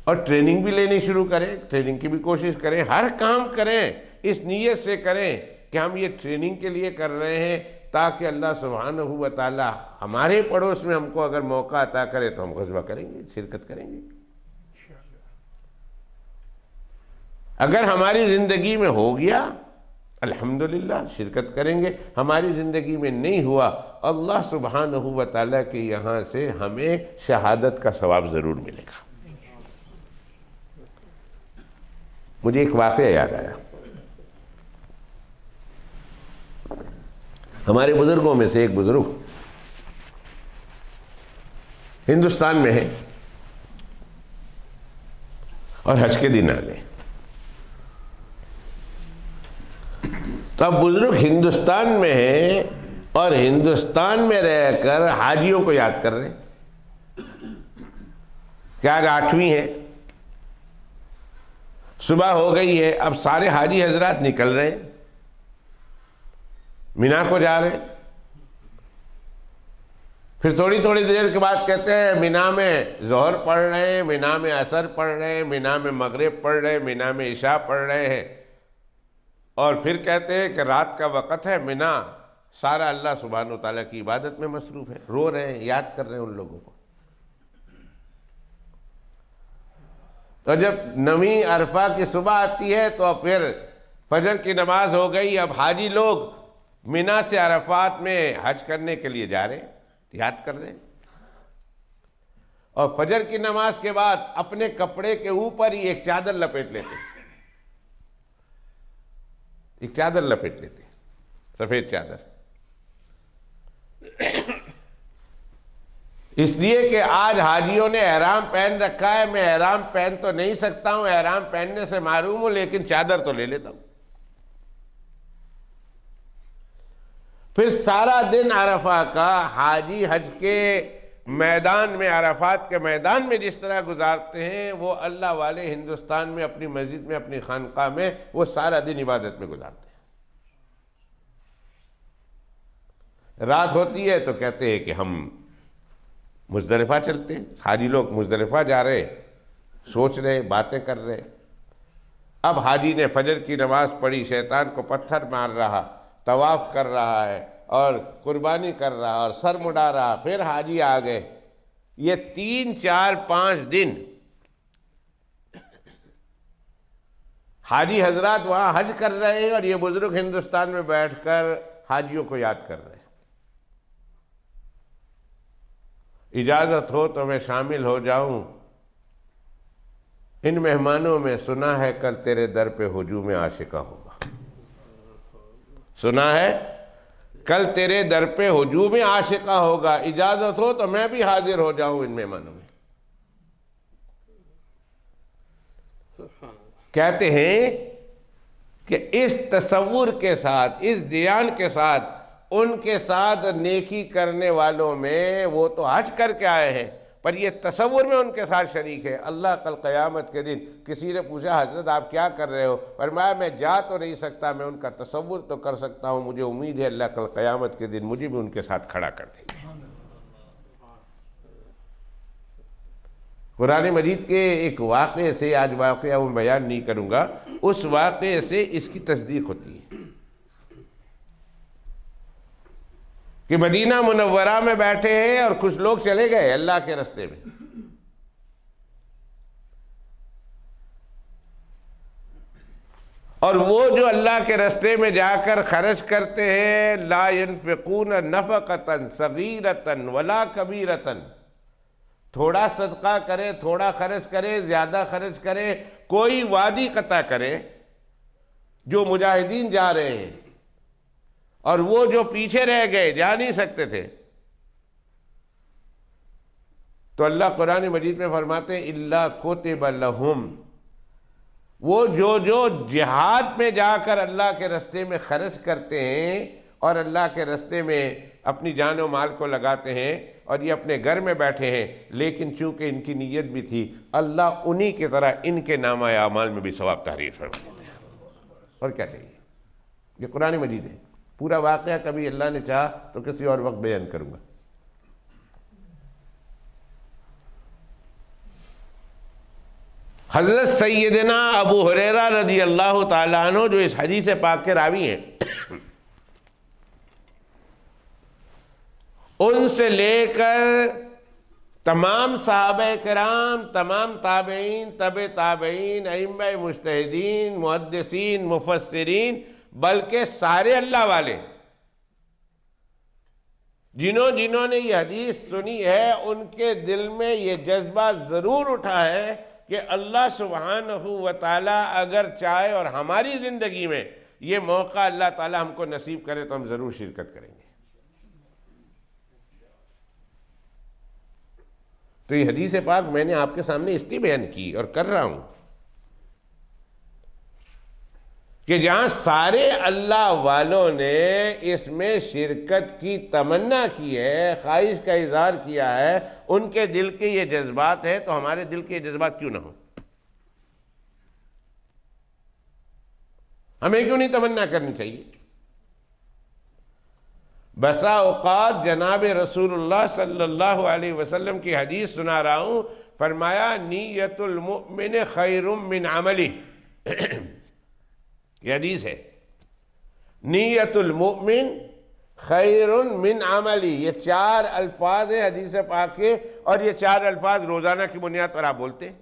और ट्रेनिंग भी लेनी शुरू करें, ट्रेनिंग की भी कोशिश करें, हर काम करें इस नीयत से करें कि हम ये ट्रेनिंग के लिए कर रहे हैं ताकि अल्लाह सुब्हानहू व तआला हमारे पड़ोस में हमको अगर मौका अता करे तो हम ग़ज़वा करेंगे, शिरकत करेंगे। अगर हमारी ज़िंदगी में हो गया अल्हम्दुलिल्लाह शिरकत करेंगे, हमारी ज़िंदगी में नहीं हुआ अल्लाह सुब्हानहू व तआला के यहाँ से हमें शहादत का सवाब ज़रूर मिलेगा। मुझे एक वाक़या याद आया। हमारे बुजुर्गों में से एक बुजुर्ग हिंदुस्तान में है और हज के दिन आ गए। तो अब बुजुर्ग हिंदुस्तान में है और हिंदुस्तान में रहकर हाजियों को याद कर रहे हैं कि आज 8वीं है, सुबह हो गई है, अब सारे हाजी हजरात निकल रहे हैं, मीना को जा रहे हैं। फिर थोड़ी थोड़ी देर के बाद कहते हैं मीना में ज़ोहर पढ़ रहे हैं, मीना में असर पढ़ रहे हैं, मीना में मगरिब पढ़ रहे हैं, मीना में इशा पढ़ रहे हैं, और फिर कहते हैं कि रात का वक़्त है, मीना सारा अल्लाह सुब्हानहू तआला की इबादत में मसरूफ़ है। रो रहे हैं, याद कर रहे हैं उन लोगों को। तो जब नवीं अरफा की सुबह आती है तो फिर फजर की नमाज हो गई। अब हाजी लोग मीना से अरफात में हज करने के लिए जा रहे हैं, याद कर रहे हैं, और फजर की नमाज के बाद अपने कपड़े के ऊपर ही एक चादर लपेट लेते, एक चादर लपेट लेते, सफेद चादर, इसलिए कि आज हाजियों ने एहराम पहन रखा है। मैं एहराम पहन तो नहीं सकता हूं, एहराम पहनने से मारूम हूं, लेकिन चादर तो ले लेता हूं। फिर सारा दिन अरफा का हाजी हज के मैदान में, अरफात के मैदान में जिस तरह गुजारते हैं, वो अल्लाह वाले हिंदुस्तान में अपनी मस्जिद में, अपनी खानकाह में वो सारा दिन इबादत में गुजारते हैं। रात होती है तो कहते हैं कि हम मुज़दलिफ़ा चलते हैं। हाजी लोग मुज़दलिफ़ा जा रहे, सोच रहे, बातें कर रहे। अब हाजी ने फजर की नमाज पढ़ी, शैतान को पत्थर मार रहा, तवाफ कर रहा है और कुर्बानी कर रहा और सर मुड़ा रहा, फिर हाजी आ गए। ये 3, 4, 5 दिन हाजी हजरात वहां हज कर रहे हैं और ये बुजुर्ग हिंदुस्तान में बैठकर हाजियों को याद कर रहे हैं। इजाजत हो तो मैं शामिल हो जाऊं इन मेहमानों में, सुना है कल तेरे दर पे हुजूम आशिका होगा। सुना है कल तेरे दर पे हुजूम आशिका होगा, इजाजत हो तो मैं भी हाजिर हो जाऊं इन मेहमानों में। कहते हैं कि इस तसव्वुर के साथ, इस ध्यान के साथ, उनके साथ नेकी करने वालों में, वो तो हज करके आए हैं पर ये तसव्वुर में उनके साथ शरीक है। अल्लाह कल क़यामत के दिन, किसी ने पूछा हजरत आप क्या कर रहे हो, फरमाया मैं जा तो नहीं सकता, मैं उनका तसव्वुर तो कर सकता हूँ, मुझे उम्मीद है अल्लाह कल क़यामत के दिन मुझे भी उनके साथ खड़ा कर देंगे। कुरान मजीद के एक वाक़े से, आज वाक़या वो बयान नहीं करूँगा, उस वाक़े से इसकी तस्दीक होती है कि मदीना मुनव्वरा में बैठे हैं और कुछ लोग चले गए अल्लाह के रास्ते में। और वो जो अल्लाह के रास्ते में जाकर खर्च करते हैं, ला यनफिकून नफकतन सगीरतन वला कबीरतन, थोड़ा सदका करे, थोड़ा खर्च करे, ज्यादा खर्च करे, कोई वादी कता करे, जो मुजाहिदीन जा रहे हैं और वो जो पीछे रह गए, जा नहीं सकते थे, तो अल्लाह कुरान मजीद में फरमाते हैं इल्ला कुतिब लहुम, वो जो जिहाद में जाकर अल्लाह के रास्ते में खर्च करते हैं और अल्लाह के रास्ते में अपनी जान और माल को लगाते हैं और ये अपने घर में बैठे हैं, लेकिन चूंकि इनकी नीयत भी थी, अल्लाह उन्हीं की तरह इनके नामा आमाल में भी सवाब तहरीर फरमा देते हैं। और क्या चाहिए? ये कुरान मजीद है। पूरा वाक़या कभी अल्लाह ने चाहा तो किसी और वक्त बयान करूंगा। हज़रत सैयदना अबू हुरैरा रज़ी अल्लाह ताला अन्हु, जो इस हदीस पाक के रावी हैं, उनसे लेकर तमाम सहाबा किराम, तमाम ताबईन, तबे ताबईन, अइम्मा मुज्तहिदीन, मुहद्दिसीन, मुफस्सिरीन, बल्कि सारे अल्लाह वाले जिन्होंने ये हदीस सुनी है, उनके दिल में ये जज्बा ज़रूर उठा है कि अल्लाह सुब्हानहू व तआला अगर चाहे और हमारी ज़िंदगी में ये मौका अल्लाह ताला हमको नसीब करे तो हम ज़रूर शिरकत करेंगे। तो ये हदीस पाक मैंने आपके सामने इसलिए बयान की और कर रहा हूं कि जहां सारे अल्लाह वालों ने इसमें शिरकत की तमन्ना की है, ख्वाहिश का इजहार किया है, उनके दिल के ये जज्बात हैं, तो हमारे दिल के ये जज्बात क्यों ना हो? हमें क्यों नहीं तमन्ना करनी चाहिए? बसा औकात जनाब रसूलुल्लाह सल्लल्लाहु अलैहि वसल्लम की हदीस सुना रहा हूं, फरमाया नीयतुल मुमिन खैरुम मिन अमली। यह हदीस है, नीयतुल मुमिन खैरुन मिन अमली। ये 4 अल्फाज है हदीस पाक के, और ये 4 अल्फाज रोजाना की बुनियाद पर आप बोलते।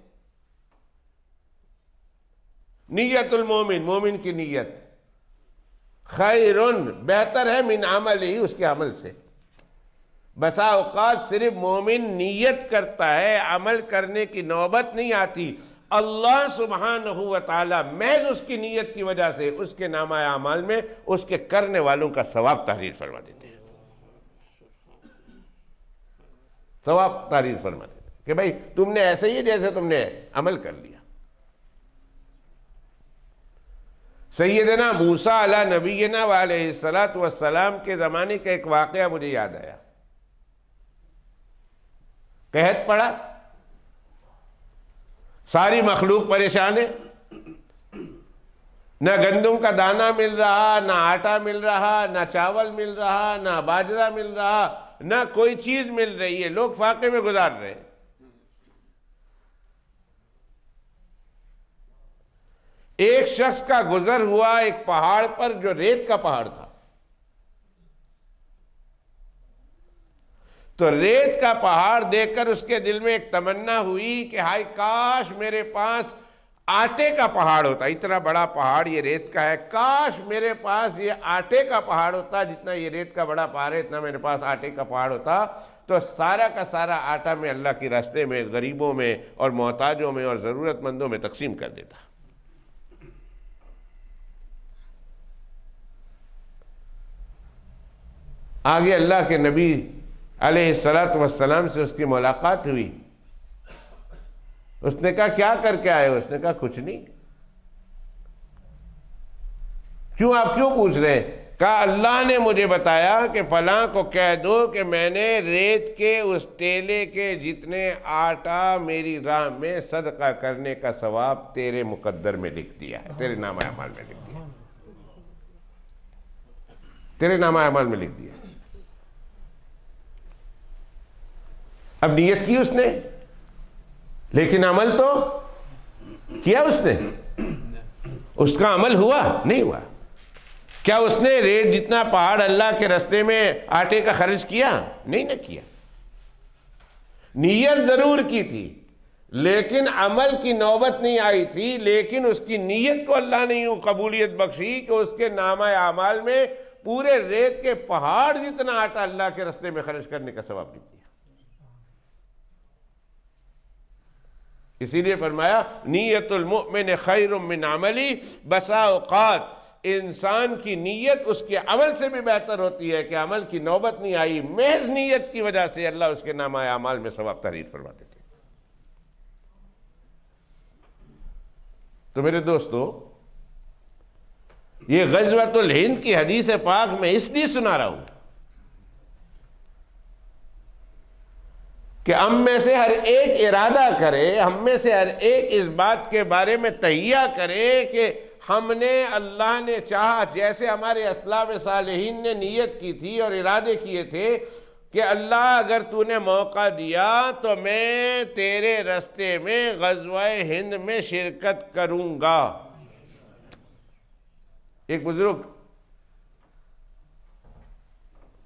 नीयतुल मोमिन, मोमिन की नीयत, खैरुन बेहतर है, मिन अमल ही, उसके अमल से। बसा औकात सिर्फ मोमिन नीयत करता है, अमल करने की नौबत नहीं आती। अल्लाह सुब्हानहू व तआला महज उसकी नीयत की वजह से उसके नामा अमाल में उसके करने वालों का सवाब तहरीर फरमा देते हैं, सवाब तहरीर फरमा देते हैं कि भाई तुमने ऐसे ही जैसे तुमने अमल कर लिया। सैयदना मूसा अला नबीना व अलैहिस्सलातु वस्सलाम के ज़माने का एक वाक़या मुझे याद आया। कहत पड़ा, सारी मखलूक परेशान है, न गंदम का दाना मिल रहा, ना आटा मिल रहा, ना चावल मिल रहा, ना बाजरा मिल रहा, ना कोई चीज़ मिल रही है, लोग फाके में गुजार रहे हैं। एक शख्स का गुजर हुआ एक पहाड़ पर जो रेत का पहाड़ था। तो रेत का पहाड़ देखकर उसके दिल में एक तमन्ना हुई कि हाय काश मेरे पास आटे का पहाड़ होता। इतना बड़ा पहाड़ ये रेत का है, काश मेरे पास ये आटे का पहाड़ होता। जितना ये रेत का बड़ा पहाड़ है इतना मेरे पास आटे का पहाड़ होता, तो सारा का सारा आटा मैं अल्लाह के रास्ते में गरीबों में और मोहताजों में और ज़रूरतमंदों में तकसीम कर देता। आगे अल्लाह के नबी अलैहिस्सलातु वस्सलाम से उसकी मुलाकात हुई। उसने कहा क्या करके आए हो? उसने कहा कुछ नहीं। क्यों, आप क्यों पूछ रहे हैं? कहा अल्लाह ने मुझे बताया कि फलां को कह दो कि मैंने रेत के उस तेले के जितने आटा मेरी राह में सदका करने का सवाब तेरे मुकद्दर में लिख दिया है, तेरे नामा अमाल में लिख दिया, तेरे नामा अमाल में लिख दिया। अब नियत की उसने, लेकिन अमल तो किया उसने। उसका अमल हुआ नहीं हुआ? क्या उसने रेत जितना पहाड़ अल्लाह के रास्ते में आटे का खर्च किया? नहीं ना किया। नियत जरूर की थी लेकिन अमल की नौबत नहीं आई थी। लेकिन उसकी नियत को अल्लाह ने यूं कबूलियत बख्शी कि उसके नामा अमाल में पूरे रेत के पहाड़ जितना आटा अल्लाह के रास्ते में खर्च करने का सवाब लिख दिया। इसीलिए फरमाया नीयतुल मुमिन खैरुम मिन अमली। बसा औकात इंसान की नीयत उसके अमल से भी बेहतर होती है कि अमल की नौबत नहीं आई, महज नीयत की वजह से अल्लाह उसके नामा अमाल में सवाब तहरीर फरमा देते। तो मेरे दोस्तों, ये गज़वतुल हिंद की हदीस पाक मैं इसलिए सुना रहा हूं कि हम में से हर एक इरादा करे, हम में से हर एक इस बात के बारे में तहिया करे कि हमने, अल्लाह ने चाहा, जैसे हमारे अस्लाफ सालिहीन ने नीयत की थी और इरादे किए थे कि अल्लाह अगर तूने मौका दिया तो मैं तेरे रास्ते में ग़ज़वा-ए हिंद में शिरकत करूंगा। एक बुजुर्ग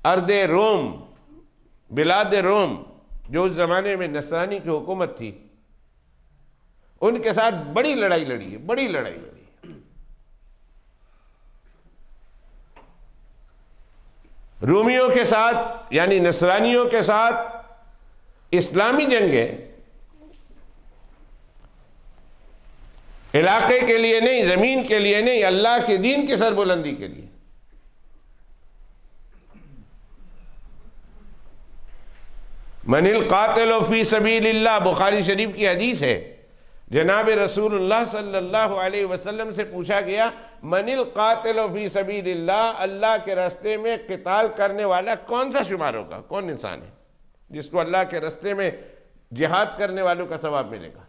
अर्दे रोम, बिलाद रोम, जो उस जमाने में नसरानी की हुकूमत थी, उनके साथ बड़ी लड़ाई लड़ी है, बड़ी लड़ाई लड़ी। रूमियों के साथ यानी नसरानियों के साथ इस्लामी जंगें इलाके के लिए नहीं, जमीन के लिए नहीं, अल्लाह के दीन की सरबुलंदी के लिए। मनिल कातिल फी सबीलिल्लाह, बुखारी शरीफ की हदीस है। जनाब रसूलुल्लाह सल्लल्लाहु अलैहि वसल्लम से पूछा गया, मनिल कातिल फी सबीलिल्लाह, अल्लाह के रास्ते में क़िताल करने वाला कौन सा शुमार होगा? कौन इंसान है जिसको अल्लाह के रास्ते में जिहाद करने वालों का सवाब मिलेगा?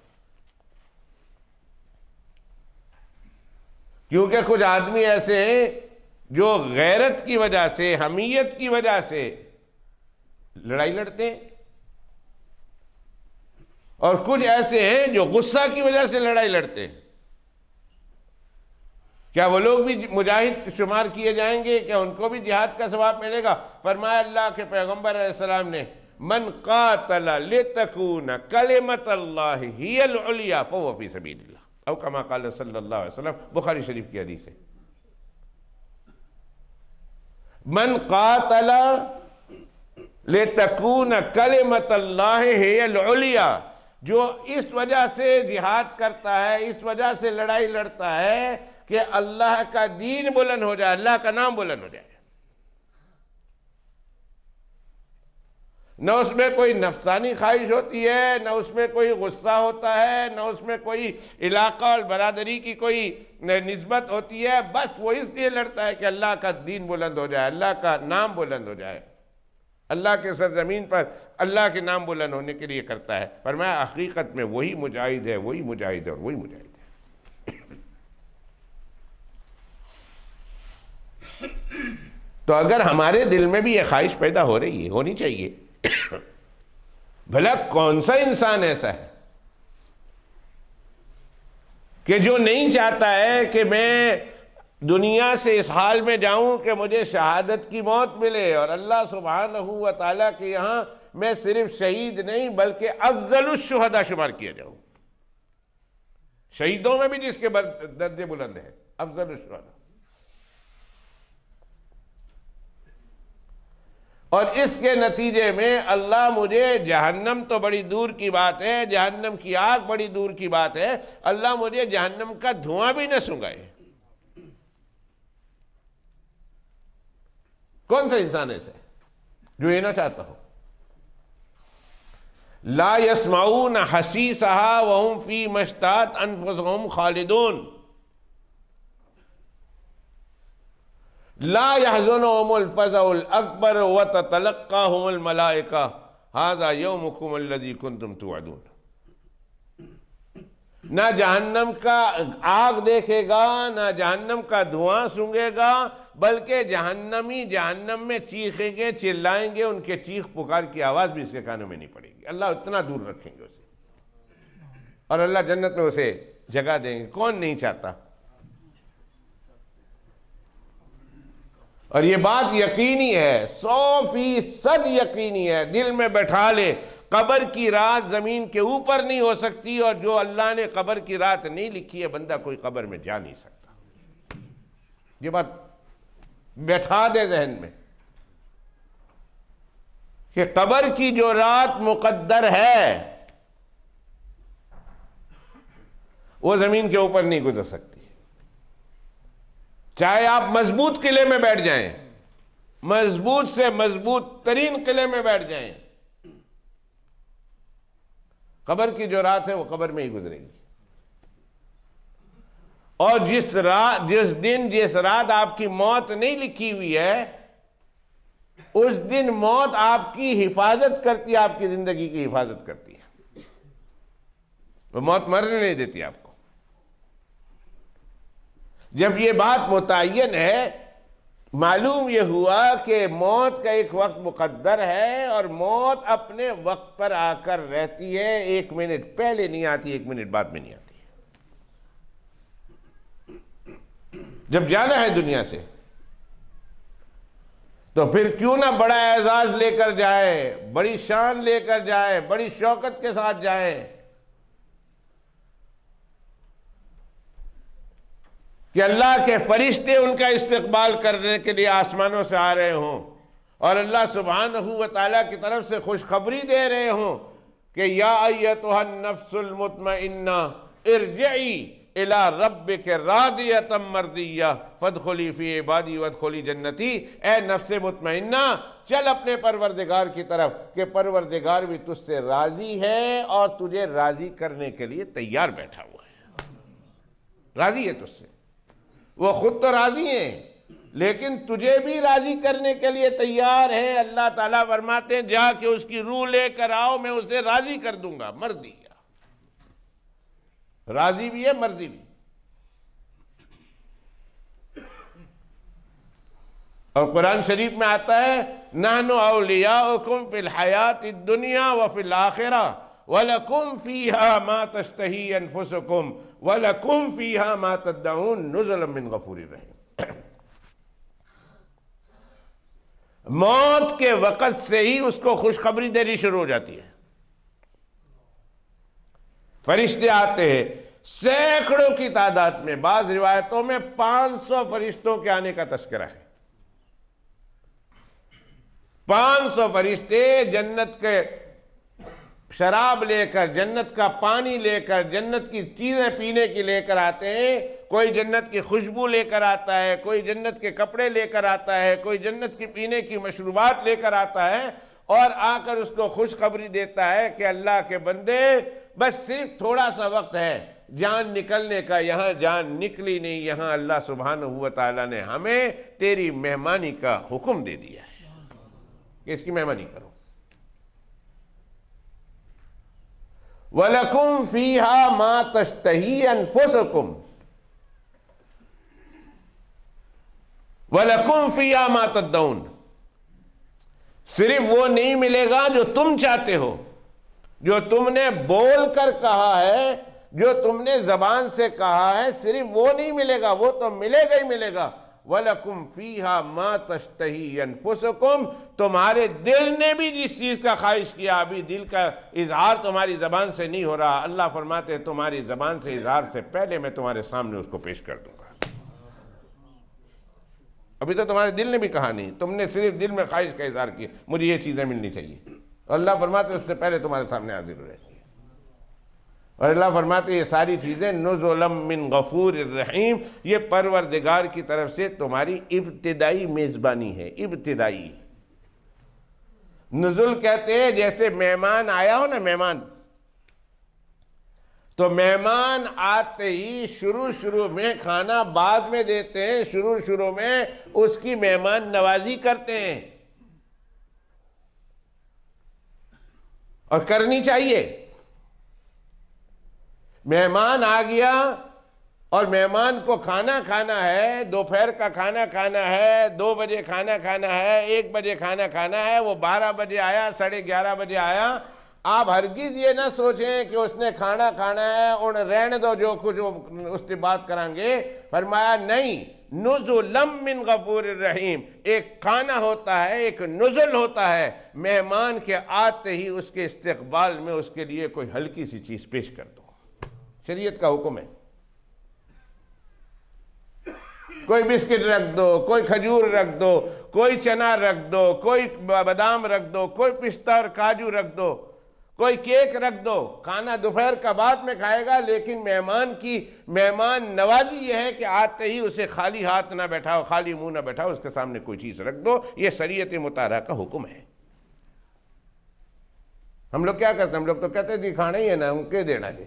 क्योंकि कुछ आदमी ऐसे हैं जो गैरत की वजह से, हमीयत की वजह से लड़ाई लड़ते हैं, और कुछ ऐसे हैं जो गुस्सा की वजह से लड़ाई लड़ते हैं। क्या वो लोग भी मुजाहिद शुमार किए जाएंगे? क्या उनको भी जिहाद का सवाब मिलेगा? फरमाया अल्लाह के पैगंबर अलैहिस्सलाम ने, मन कातला लितकून कलिमतुल्लाहि हियल उलिया फहुव फी सबीलिल्लाह, औ कमा क़ाल सल्लल्लाहु अलैहि वसल्लम, बुखारी शरीफ की हदीस है। मन कातला लितकून कलिमतुल्लाहि हियल उलिया, जो इस वजह से जिहाद करता है, इस वजह से लड़ाई लड़ता है कि अल्लाह का दीन बुलंद हो जाए, अल्लाह का नाम बुलंद हो जाए। न उसमें कोई नफसानी ख्वाहिश होती है, न उसमें कोई गुस्सा होता है, न उसमें कोई इलाका और बरादरी की कोई निस्बत होती है। बस वो इसलिए लड़ता है कि अल्लाह का दीन बुलंद हो जाए, अल्लाह का नाम बुलंद हो जाए, अल्लाह के सरजमीन पर अल्लाह के नाम बुलंद होने के लिए करता है। फरमाया हकीकत में वही मुजाहिद है, वही मुजाहिद है और वही मुजाहिद है। तो अगर हमारे दिल में भी यह ख्वाहिश पैदा हो रही है, होनी चाहिए, भला कौन सा इंसान ऐसा है कि जो नहीं चाहता है कि मैं दुनिया से इस हाल में जाऊं कि मुझे शहादत की मौत मिले और अल्लाह सुब्हानहू व तआला के यहाँ मैं सिर्फ शहीद नहीं बल्कि अफजलुश शुहदा शुमार किया जाऊं। शहीदों में भी जिसके दर्जे बुलंद है, अफजलुश शुहदा। और इसके नतीजे में अल्लाह मुझे, जहन्नम तो बड़ी दूर की बात है, जहन्नम की आग बड़ी दूर की बात है, अल्लाह मुझे जहन्नम का धुआं भी न सूंघाए। कौन सा इंसान ऐसे जो ये ना चाहता हो? ला यस्माऊन हसीसहा वहुम फी मश्तात अनफुसहुम खालिदून ला यहज़ुनुहुमुल फ़ज़उल अकबर व ततलक़्क़ाहुमुल मलाइका हाज़ा यौमुकुम अल्लज़ी कुन्तुम तुअदून। ना जहन्नम का आग देखेगा, ना जहन्नम का धुआं सूंघेगा, बल्कि जहन्नमी जहन्नम में चीखेंगे, चिल्लाएंगे, उनके चीख पुकार की आवाज भी इसके कानों में नहीं पड़ेगी। अल्लाह इतना दूर रखेंगे उसे, और अल्लाह जन्नत में उसे जगह देंगे। कौन नहीं चाहता? और ये बात यकीनी है, 100% यकीनी है, दिल में बैठा ले। कब्र की रात जमीन के ऊपर नहीं हो सकती, और जो अल्लाह ने कब्र की रात नहीं लिखी है, बंदा कोई कब्र में जा नहीं सकता। ये बात बैठा दे जहन में कि कब्र की जो रात मुकद्दर है वो जमीन के ऊपर नहीं गुजर सकती। चाहे आप मजबूत किले में बैठ जाएं, मजबूत से मजबूत तरीन किले में बैठ जाएं, कब्र की जो रात है वो कब्र में ही गुजरेगी। और जिस रात आपकी मौत नहीं लिखी हुई है, उस दिन मौत आपकी हिफाजत करती है, आपकी जिंदगी की हिफाजत करती है। वो मौत मरने नहीं देती आपको। जब ये बात मुतय्यन है, मालूम यह हुआ कि मौत का एक वक्त मुकद्दर है और मौत अपने वक्त पर आकर रहती है। 1 मिनट पहले नहीं आती, 1 मिनट बाद में नहीं आती। जब जाना है दुनिया से तो फिर क्यों ना बड़ा एजाज लेकर जाए, बड़ी शान लेकर जाए, बड़ी शौकत के साथ जाए, कि अल्लाह के फरिश्ते उनका इस्तकबाल करने के लिए आसमानों से आ रहे हों और अल्लाह सुब्हानहू व तआला की तरफ से खुशखबरी दे रहे हों कि या अय्यतुहन नफ्सुल मुतमइन्ना इरजिई इला रब्बिक रादियतम मर्दिया फदखुली फी इबादी वदखुली जन्नती। ए नफ्से मुतमइन्ना, चल अपने परवरदिगार की तरफ, कि परवरदिगार भी तुझसे राजी है और तुझे राजी करने के लिए तैयार बैठा हुआ है। राजी है तुझसे, वो खुद तो राजी हैं, लेकिन तुझे भी राजी करने के लिए तैयार है। अल्लाह ताला फरमाते हैं, जाके उसकी रूह लेकर आओ, मैं उसे राजी कर दूंगा। मर्दी राजी भी है, मर्दी भी। और कुरान शरीफ में आता है, नहनु औलियाउकुम फिल हयातिद दुनिया व फिल आखिरा वलकुम फीहा मा तश्तही अनफुसुकुम वलकुम फीहा मा तदउन नुज़ुलन मिन गफूरिर रहीम। मौत के वक़्त से ही उसको खुशखबरी देनी शुरू हो जाती है। फरिश्ते आते हैं सैकड़ों की तादाद में, बाज़ रिवायतों में 500 फरिश्तों के आने का तस्करा है। 500 फरिश्ते जन्नत के शराब लेकर, जन्नत का पानी लेकर, जन्नत की चीजें पीने की लेकर आते हैं। कोई जन्नत की खुशबू लेकर आता है, कोई जन्नत के कपड़े लेकर आता है, कोई जन्नत की पीने की मशरूबात लेकर आता है, और आकर उसको खुशखबरी देता है कि अल्लाह के बंदे, बस सिर्फ थोड़ा सा वक्त है जान निकलने का, यहां जान निकली नहीं, यहां अल्लाह सुब्हानहू व तआला ने हमें तेरी मेहमानी का हुक्म दे दिया है कि इसकी मेहमानी करो। वलकुम फीहा मा तश्तही अनफुसुकुम वलकुम फीहा मा तदउन। सिर्फ वो नहीं मिलेगा जो तुम चाहते हो, जो तुमने बोल कर कहा है, जो तुमने जबान से कहा है सिर्फ वो नहीं मिलेगा, वो तो मिलेगा ही मिलेगा। वलकुम फीहा मा तश्तही अनफुसुकुम, तुम्हारे दिल ने भी जिस चीज का ख्वाहिश किया, अभी दिल का इजहार तुम्हारी जबान से नहीं हो रहा, अल्लाह फरमाते हैं तुम्हारी जबान से इजहार से पहले मैं तुम्हारे सामने उसको पेश कर दूंगा। अभी तो तुम्हारे दिल ने भी कहा नहीं, तुमने सिर्फ दिल में ख्वाहिश का इजहार किया मुझे ये चीजें मिलनी चाहिए, अल्लाह फरमाते उससे पहले तुम्हारे सामने हाजिर हो रहेगी। और अल्लाह फरमाते ये सारी चीज़ें नुज़ुलम मिन गफूर रहीम, ये परवरदिगार की तरफ से तुम्हारी इब्तिदाई मेज़बानी है। इब्तिदाई नुज़ुल कहते हैं जैसे मेहमान आया हो ना, मेहमान, तो मेहमान आते ही शुरू में खाना बाद में देते हैं, शुरू में उसकी मेहमान नवाजी करते हैं और करनी चाहिए। मेहमान आ गया और मेहमान को खाना खाना है, दोपहर का खाना खाना है, 2 बजे खाना खाना है, 1 बजे खाना खाना है, वो 12 बजे आया, 11:30 बजे आया, आप हरगिज ये ना सोचें कि उसने खाना खाना है और रहने दो जो कुछ उससे बात करांगे। फरमाया नहीं, नुज़ुलम मिन गफूर रहीम, एक खाना होता है, एक नुज़ुल होता है, मेहमान के आते ही उसके इस्तकबाल में उसके लिए कोई हल्की सी चीज पेश कर दो, शरीयत का हुक्म है। कोई बिस्किट रख दो, कोई खजूर रख दो, कोई चना रख दो, कोई बादाम रख दो, कोई पिस्ता और काजू रख दो, कोई केक रख दो। खाना दोपहर का बाद में खाएगा, लेकिन मेहमान नवाजी यह है कि आते ही उसे खाली हाथ ना बैठाओ, खाली मुंह ना बैठाओ, उसके सामने कोई चीज रख दो। यह शरीयत मुतारा का हुक्म है। हम लोग क्या करते हैं, हम लोग तो कहते जी खाना ही है ना, हम क्या देना जी,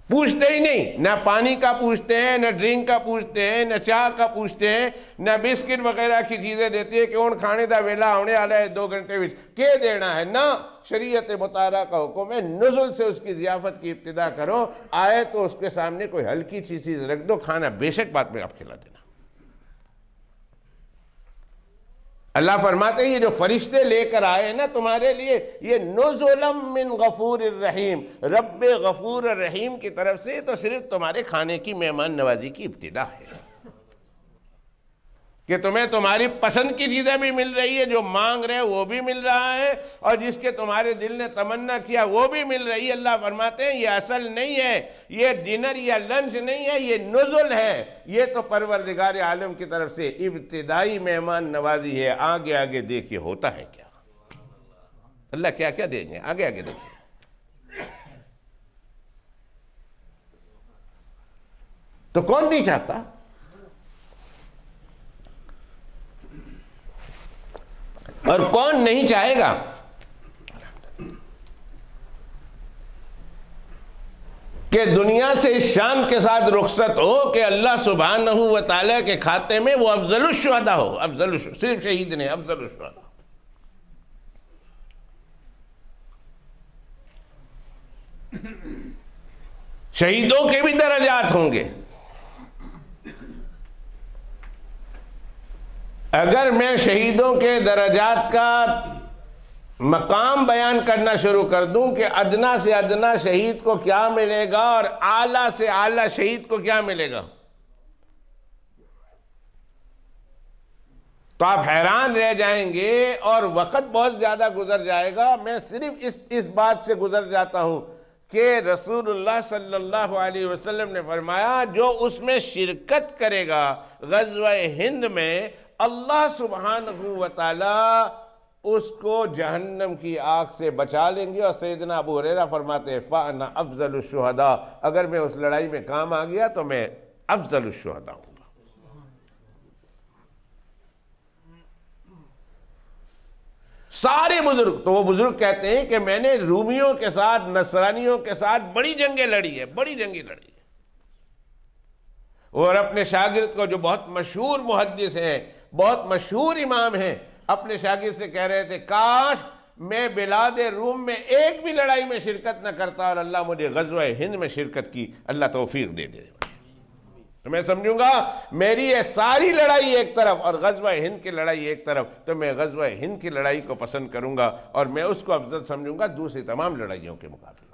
पूछते ही नहीं, ना पानी का पूछते हैं, ना ड्रिंक का पूछते हैं, ना चाय का पूछते हैं, ना बिस्किट वगैरह की चीजें देती है कि उन खाने का वेला आने वाला है 2 घंटे में के देना है ना। शरीयत मुतारा का हुक्म है नुज़ुल से उसकी ज़ियाफ़त की इब्तिदा करो, आए तो उसके सामने कोई हल्की सी चीज रख दो, खाना बेशक बाद में आप खिला देना। अल्लाह फरमाते हैं ये जो फरिश्ते लेकर आए ना तुम्हारे लिए, ये नुज़ुलम मिन गफूर रहीम, रब्बे गफूर रहीम की तरफ से, तो सिर्फ तुम्हारे खाने की मेहमान नवाजी की इब्तिदा है कि तुम्हें तुम्हारी पसंद की चीजें भी मिल रही है, जो मांग रहे वो भी मिल रहा है, और जिसके तुम्हारे दिल ने तमन्ना किया वो भी मिल रही है। अल्लाह फरमाते हैं ये असल नहीं है, ये डिनर या लंच नहीं है, ये नुज़ुल है, ये तो परवरदिगार आलम की तरफ से इब्तिदाई मेहमान नवाजी है। आगे आगे देखिए होता है क्या, अल्लाह क्या क्या देंगे, आगे आगे देखिए। तो कौन नहीं चाहता, और कौन नहीं चाहेगा। कि दुनिया से इस शान के साथ रुखसत हो कि अल्लाह सुब्हानहू व तआला के खाते में वो अफजलुश शुहदा हो। अफजलुश सिर्फ शहीद ने, अफजलुश शुहदा। शहीदों के भी दर्जात होंगे। अगर मैं शहीदों के दर्जात का मकाम बयान करना शुरू कर दूं कि अदना से अदना शहीद को क्या मिलेगा और आला से आला शहीद को क्या मिलेगा, तो आप हैरान रह जाएंगे और वक्त बहुत ज्यादा गुजर जाएगा। मैं सिर्फ इस बात से गुजर जाता हूं कि रसूलुल्लाह सल्लल्लाहु अलैहि वसल्लम ने फरमाया जो उसमें शिरकत करेगा ग़ज़वा हिंद में, अल्लाह सुब्हानहू व तआला उसको जहन्नम की आग से बचा लेंगे। और सैयदना अबू हुरैरा फरमाते हैं फ़अना अफ़ज़लुश शुहदा, अगर मैं उस लड़ाई में काम आ गया तो मैं अफ़ज़लुश शुहदा हूँ। सारे बुजुर्ग, तो वो बुजुर्ग कहते हैं कि मैंने रूमियों के साथ, नसरानियों के साथ बड़ी जंगें लड़ी है, बड़ी जंगें लड़ी है। और अपने शागिर्द को, जो बहुत मशहूर मुहद्दिस हैं, बहुत मशहूर इमाम हैं, अपने शागिर्द से कह रहे थे काश मैं बिलाद रूम में एक भी लड़ाई में शिरकत न करता और अल्लाह मुझे ग़ज़वा हिंद में शिरकत की, अल्लाह तौफीक दे दे, तो मैं समझूंगा मेरी ये सारी लड़ाई एक तरफ और ग़ज़वा हिंद की लड़ाई एक तरफ, तो मैं ग़ज़वा हिंद की लड़ाई को पसंद करूंगा और मैं उसको अफजल समझूंगा दूसरी तमाम लड़ाइयों के मुकाबले।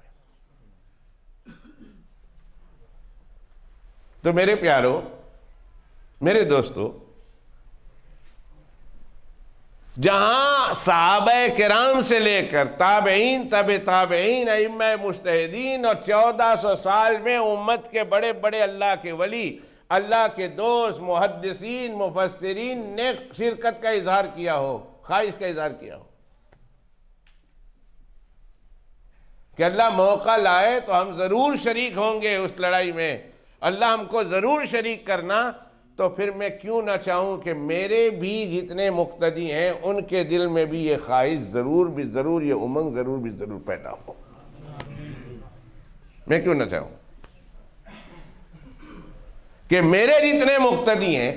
तो मेरे प्यारों, मेरे दोस्तों, जहां सहाबा किराम से लेकर ताबईन, तबे ताबईन, अइम्मा मुज्तहिदीन और 1400 साल में उम्मत के बड़े बड़े अल्लाह के वली, अल्लाह के दोस्त, मुहद्दिसीन, मुफस्सिरीन ने शिरकत का इजहार किया हो, ख्वाहिश का इजहार किया हो कि अल्लाह मौका लाए तो हम ज़रूर शरीक होंगे उस लड़ाई में, अल्लाह हमको ज़रूर शरीक करना, तो फिर मैं क्यों ना चाहूँ कि मेरे भी जितने मुक्तदी हैं उनके दिल में भी ये ख्वाहिश ज़रूर भी ज़रूर, ये उमंग ज़रूर भी ज़रूर पैदा हो। मैं क्यों ना चाहूँ कि मेरे जितने मुक्तदी हैं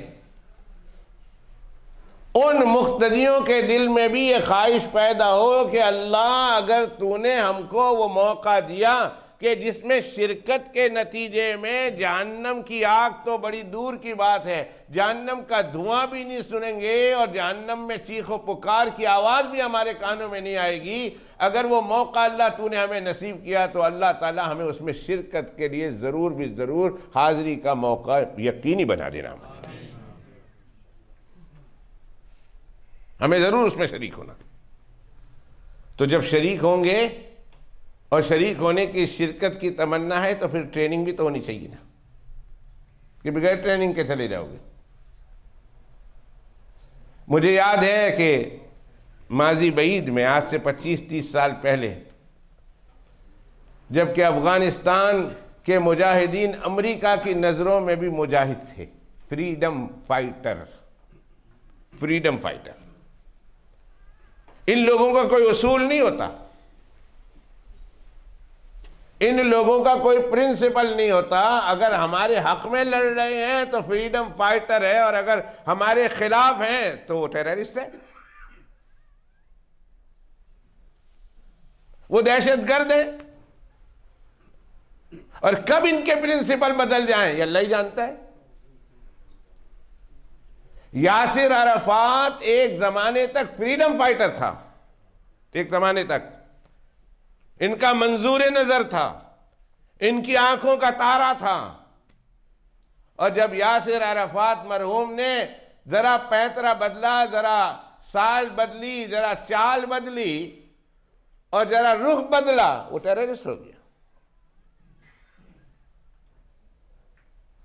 उन मुक्तदियों के दिल में भी ये ख्वाहिश पैदा हो कि अल्लाह, अगर तूने हमको वो मौका दिया कि जिसमें शिरकत के नतीजे में जहन्नम की आग तो बड़ी दूर की बात है, जहन्नम का धुआं भी नहीं सुनेंगे और जहन्नम में चीखो पुकार की आवाज़ भी हमारे कानों में नहीं आएगी, अगर वो मौका अल्लाह तूने हमें नसीब किया तो अल्लाह ताला हमें उसमें शिरकत के लिए ज़रूर भी ज़रूर हाज़िरी का मौका यकीनी बना देना, हमें ज़रूर उसमें शरीक होना। तो जब शरीक होंगे और शरीक होने की शिरकत की तमन्ना है तो फिर ट्रेनिंग भी तो होनी चाहिए ना, कि बगैर ट्रेनिंग के चले जाओगे। मुझे याद है कि माजी बईद में आज से 25-30 साल पहले, जबकि अफगानिस्तान के मुजाहिदीन अमेरिका की नज़रों में भी मुजाहिद थे, फ्रीडम फाइटर, फ्रीडम फाइटर। इन लोगों का कोई उसूल नहीं होता, इन लोगों का कोई प्रिंसिपल नहीं होता। अगर हमारे हक में लड़ रहे हैं तो फ्रीडम फाइटर है, और अगर हमारे खिलाफ हैं तो वो टेररिस्ट है, वो दहशतगर्द है। और कब इनके प्रिंसिपल बदल जाएं ये अल्लाह ही जानता है। यासिर अराफात एक जमाने तक फ्रीडम फाइटर था, एक जमाने तक इनका मंजूर नजर था, इनकी आंखों का तारा था। और जब यासिर अराफात मरहूम ने जरा पैंतरा बदला, जरा साज बदली, जरा चाल बदली और जरा रुख बदला, वो टेररिस्ट हो गया।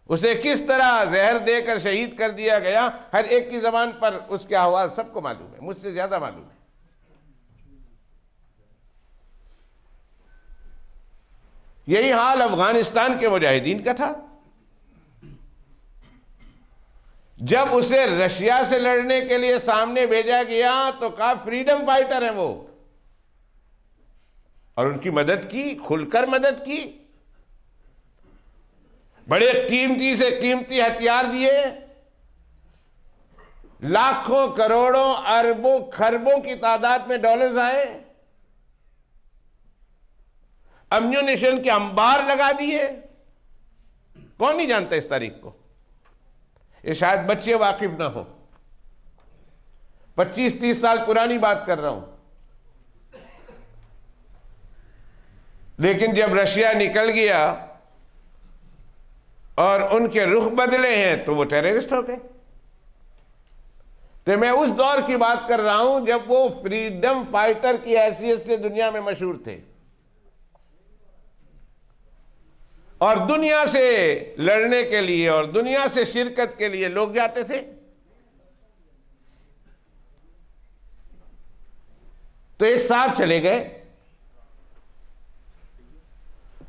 उसे किस तरह जहर देकर शहीद कर दिया गया, हर एक की जबान पर उसके अहवाल सबको मालूम है, मुझसे ज्यादा मालूम है। यही हाल अफगानिस्तान के मुजाहिदीन का था। जब उसे रशिया से लड़ने के लिए सामने भेजा गया तो कहा फ्रीडम फाइटर है वो, और उनकी मदद की, खुलकर मदद की, बड़े कीमती से कीमती हथियार दिए, लाखों करोड़ों अरबों खरबों की तादाद में डॉलर्स आए, अम्यूनिशन के अंबार लगा दिए। कौन नहीं जानता इस तारीख को, ये शायद बच्चे वाकिफ ना हो। 25-30 साल पुरानी बात कर रहा हूं। लेकिन जब रशिया निकल गया और उनके रुख बदले हैं तो वो टेररिस्ट हो गए। तो मैं उस दौर की बात कर रहा हूं जब वो फ्रीडम फाइटर की हैसियत से दुनिया में मशहूर थे और दुनिया से लड़ने के लिए और दुनिया से शिरकत के लिए लोग जाते थे। तो एक साहब चले गए।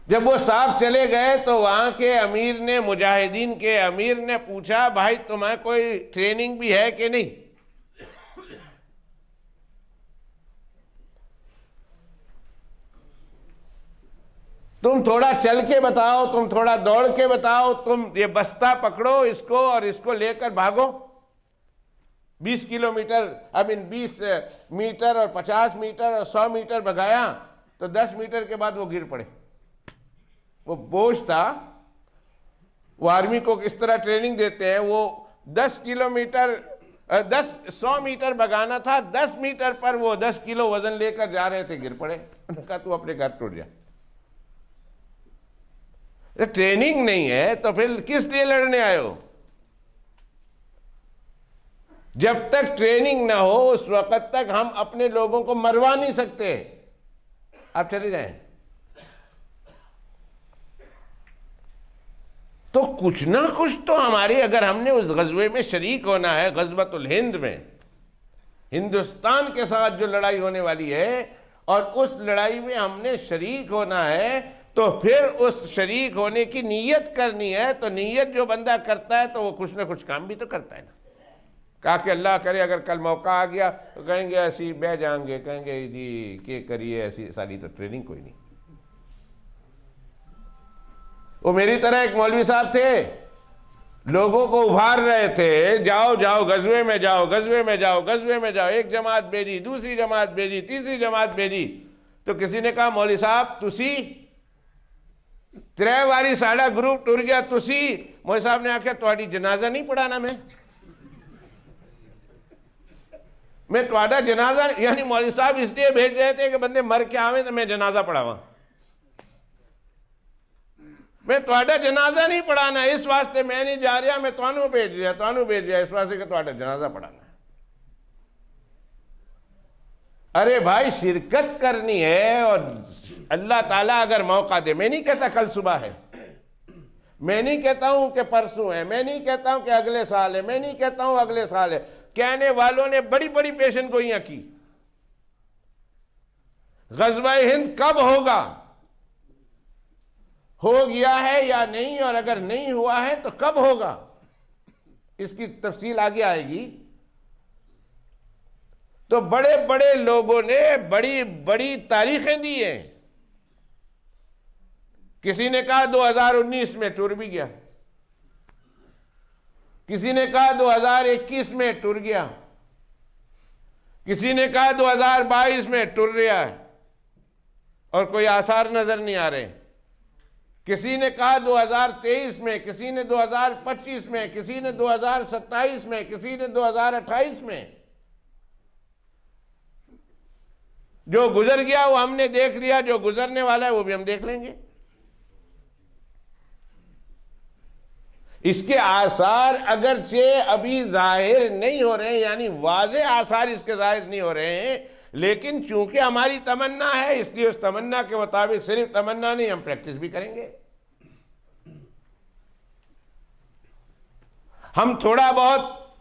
जब वो साहब चले गए तो वहां के अमीर ने, मुजाहिदीन के अमीर ने पूछा, भाई तुम्हें कोई ट्रेनिंग भी है कि नहीं? तुम थोड़ा चल के बताओ, तुम थोड़ा दौड़ के बताओ, तुम ये बस्ता पकड़ो इसको और इसको लेकर भागो 20 किलोमीटर, 20 मीटर और 50 मीटर और 100 मीटर भगाया तो 10 मीटर के बाद वो गिर पड़े। वो बोझ था। वो आर्मी को किस तरह ट्रेनिंग देते हैं, वो 10 किलोमीटर 100 मीटर भगाना था, 10 मीटर पर वो 10 किलो वजन लेकर जा रहे थे, गिर पड़े। उन्होंने कहा तू अपने घर टूट जा। ट्रेनिंग नहीं है तो फिर किस लिए लड़ने आए हो? जब तक ट्रेनिंग ना हो उस वक्त तक हम अपने लोगों को मरवा नहीं सकते। आप चले जाएं तो कुछ ना कुछ तो हमारी, अगर हमने उस गज़वे में शरीक होना है, गज़वतुल हिंद में हिंदुस्तान के साथ जो लड़ाई होने वाली है, और उस लड़ाई में हमने शरीक होना है, तो फिर उस शरीक होने की नीयत करनी है। तो नीयत जो बंदा करता है तो वो कुछ ना कुछ काम भी तो करता है ना। कहा कि अल्लाह करे अगर कल मौका आ गया तो कहेंगे ऐसी बह जाएंगे, कहेंगे जी के करिए, ऐसी सारी तो ट्रेनिंग कोई नहीं। वो मेरी तरह एक मौलवी साहब थे, लोगों को उभार रहे थे, जाओ जाओ गज़वे में जाओ, गज़वे में जाओ, गज़वे में जाओ। एक जमात भेजी, दूसरी जमात भेजी, तीसरी जमात भेजी। तो किसी ने कहा मौलवी साहब तुसी त्रै बारी साड़ा ग्रुप टुर गया, तुसी। मौलवी साहब ने आख्या तुहाडी जनाजा नहीं पढ़ाना मैं तुहाडा जनाजा, यानी मौलवी साहब इसलिए भेज रहे थे कि बंदे मर के आवे तो मैं जनाजा पढ़ावा। मैं तुहाडा जनाजा नहीं पढ़ाना, इस वास्ते मैं नहीं जा रहा, मैं तुहानू भेज रहा इस वास्ते कि तुहाडा जनाजा पढ़ाना है। अरे भाई शिरकत करनी है, और अल्लाह ताला अगर मौका दे, मैं नहीं कहता कल सुबह है, मैं नहीं कहता हूं कि परसों है, मैं नहीं कहता हूं कि अगले साल है, मैं नहीं कहता हूं अगले साल है। कहने वालों ने बड़ी बड़ी पेशन गोइयां की। ग़ज़वा हिंद कब होगा, हो गया है या नहीं, और अगर नहीं हुआ है तो कब होगा, इसकी तफसील आगे आएगी। तो बड़े बड़े लोगों ने बड़ी बड़ी तारीखें दी हैं। किसी ने कहा 2019 में टूर भी गया, किसी ने कहा 2021 में टूर गया, किसी ने कहा 2022 में टूर रहा है और कोई आसार नजर नहीं आ रहे। किसी ने कहा 2023 में, किसी ने 2025 में, किसी ने 2027 में, किसी ने 2028 में। जो गुजर गया वो हमने देख लिया, जो गुजरने वाला है वो भी हम देख लेंगे। इसके आसार अगरचे अभी जाहिर नहीं हो रहे हैं, यानी वाज़े आसार इसके जाहिर नहीं हो रहे हैं, लेकिन चूंकि हमारी तमन्ना है इसलिए उस तमन्ना के मुताबिक, सिर्फ तमन्ना नहीं, हम प्रैक्टिस भी करेंगे। हम थोड़ा बहुत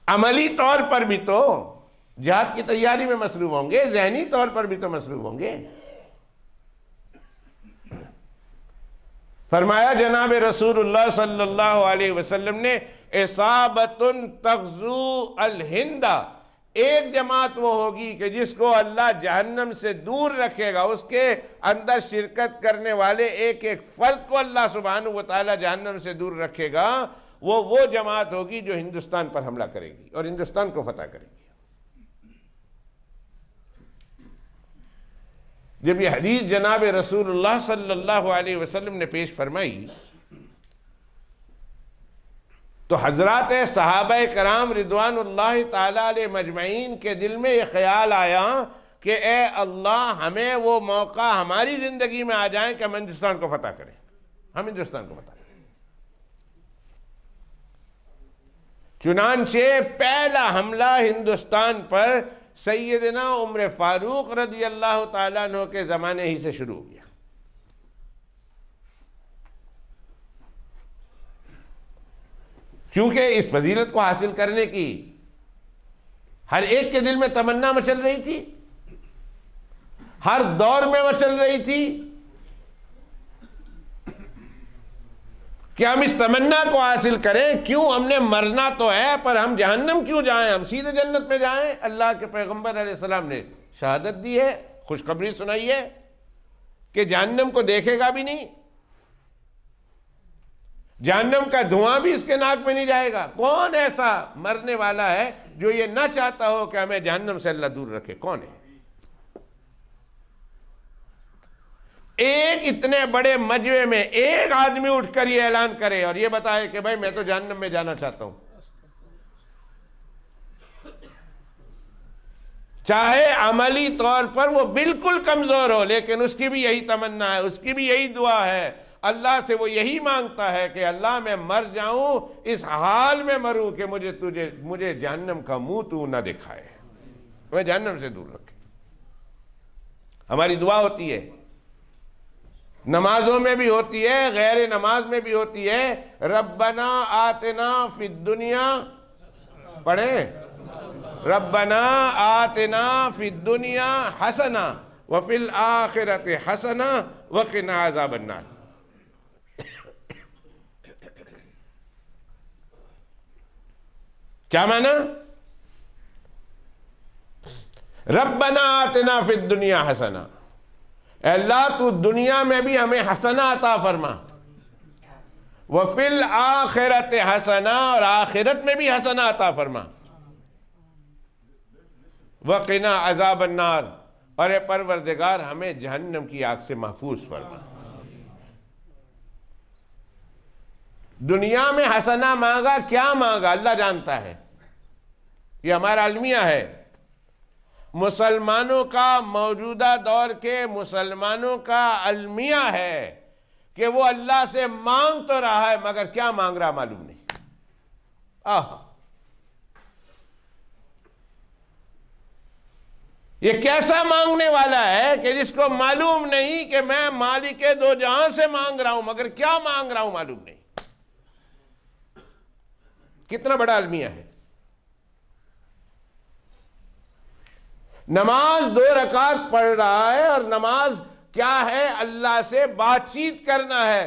अमली तौर पर भी तो जिहाद की तैयारी में मसरूफ होंगे, ज़हनी तौर पर भी तो मसरूफ होंगे। फरमाया जनाब रसूलुल्लाह सल्लल्लाहु अलैहि वसल्लम ने, इसाबतुन तग़ज़ू अल हिंदा, एक जमात वो होगी कि जिसको अल्लाह जहन्नम से दूर रखेगा, उसके अंदर शिरकत करने वाले एक एक फर्द को अल्लाह सुब्हानहू व तआला जहन्नम से दूर रखेगा। वो जमात होगी जो हिंदुस्तान पर हमला करेगी और हिंदुस्तान को फतह करेगी। जब ये हदीस जनाब रसूलुल्लाह सल्लल्लाहु अलैहि वसल्लम ने पेश फरमाई तो हजरात सहाबाए कराम रिदवानुल्लाह ताला अलैहि मजमईन के दिल में ये ख्याल आया कि ए अल्लाह, हमें वो मौका हमारी जिंदगी में आ जाए कि हम हिंदुस्तान को फतह करें, हम हिंदुस्तान को फतह करें। चुनांचे पहला हमला हिंदुस्तान पर सैयदना उमर फारूक रज़ी अल्लाह ताला अन्हु के ज़माने ही से शुरू हो गया। क्योंकि इस फजीलत को हासिल करने की हर एक के दिल में तमन्ना मचल रही थी, हर दौर में मचल रही थी कि हम इस तमन्ना को हासिल करें। क्यों, हमने मरना तो है, पर हम जहन्नम क्यों जाएं, हम सीधे जन्नत में जाएं। अल्लाह के पैगंबर अलैहिस्सलाम ने शहादत दी है, खुशखबरी सुनाई है कि जहन्नम को देखेगा भी नहीं, जहन्नम का धुआं भी इसके नाक में नहीं जाएगा। कौन ऐसा मरने वाला है जो ये ना चाहता हो कि हमें जहन्नम से अल्लाह दूर रखे? कौन है? एक इतने बड़े मजमे में एक आदमी उठकर ये ऐलान करे और ये बताए कि भाई मैं तो जहन्नम में जाना चाहता हूं, चाहे अमली तौर पर वो बिल्कुल कमजोर हो, लेकिन उसकी भी यही तमन्ना है, उसकी भी यही दुआ है, अल्लाह से वो यही मांगता है कि अल्लाह मैं मर जाऊं, इस हाल में मरूं कि मुझे जहन्नम का मुंह तू ना दिखाए, मैं जहन्नम से दूर रखे। हमारी दुआ होती है, नमाजों में भी होती है, गैर नमाज में भी होती है। रब्बना आतना फिद दुनिया, पढ़े, रब्बना आतना फिद दुनिया हसना व फिल आखिरति हसना व क़िना अज़ाबन नार। क्या माना? रब्बना आतना फिद दुनिया हसना, अल्लाह तू दुनिया में भी हमें हसना अता फरमा, व फिल आखिरत हसना, और आखिरत में भी हसना अता फरमा, व क़िना अज़ाबन नार, और ए परवरदिगार हमें जहन्नम की आग से महफूज फरमा। दुनिया में हसना मांगा, क्या मांगा अल्लाह जानता है, ये हमारा अलमिया है। मुसलमानों का, मौजूदा दौर के मुसलमानों का अलमिया है कि वो अल्लाह से मांग तो रहा है, मगर क्या मांग रहा मालूम नहीं। ये कैसा मांगने वाला है कि जिसको मालूम नहीं कि मैं मालिक दो जहां से मांग रहा हूं, मगर क्या मांग रहा हूं मालूम नहीं। कितना बड़ा अलमिया है। नमाज 2 रकात पढ़ रहा है, और नमाज क्या है? अल्लाह से बातचीत करना है।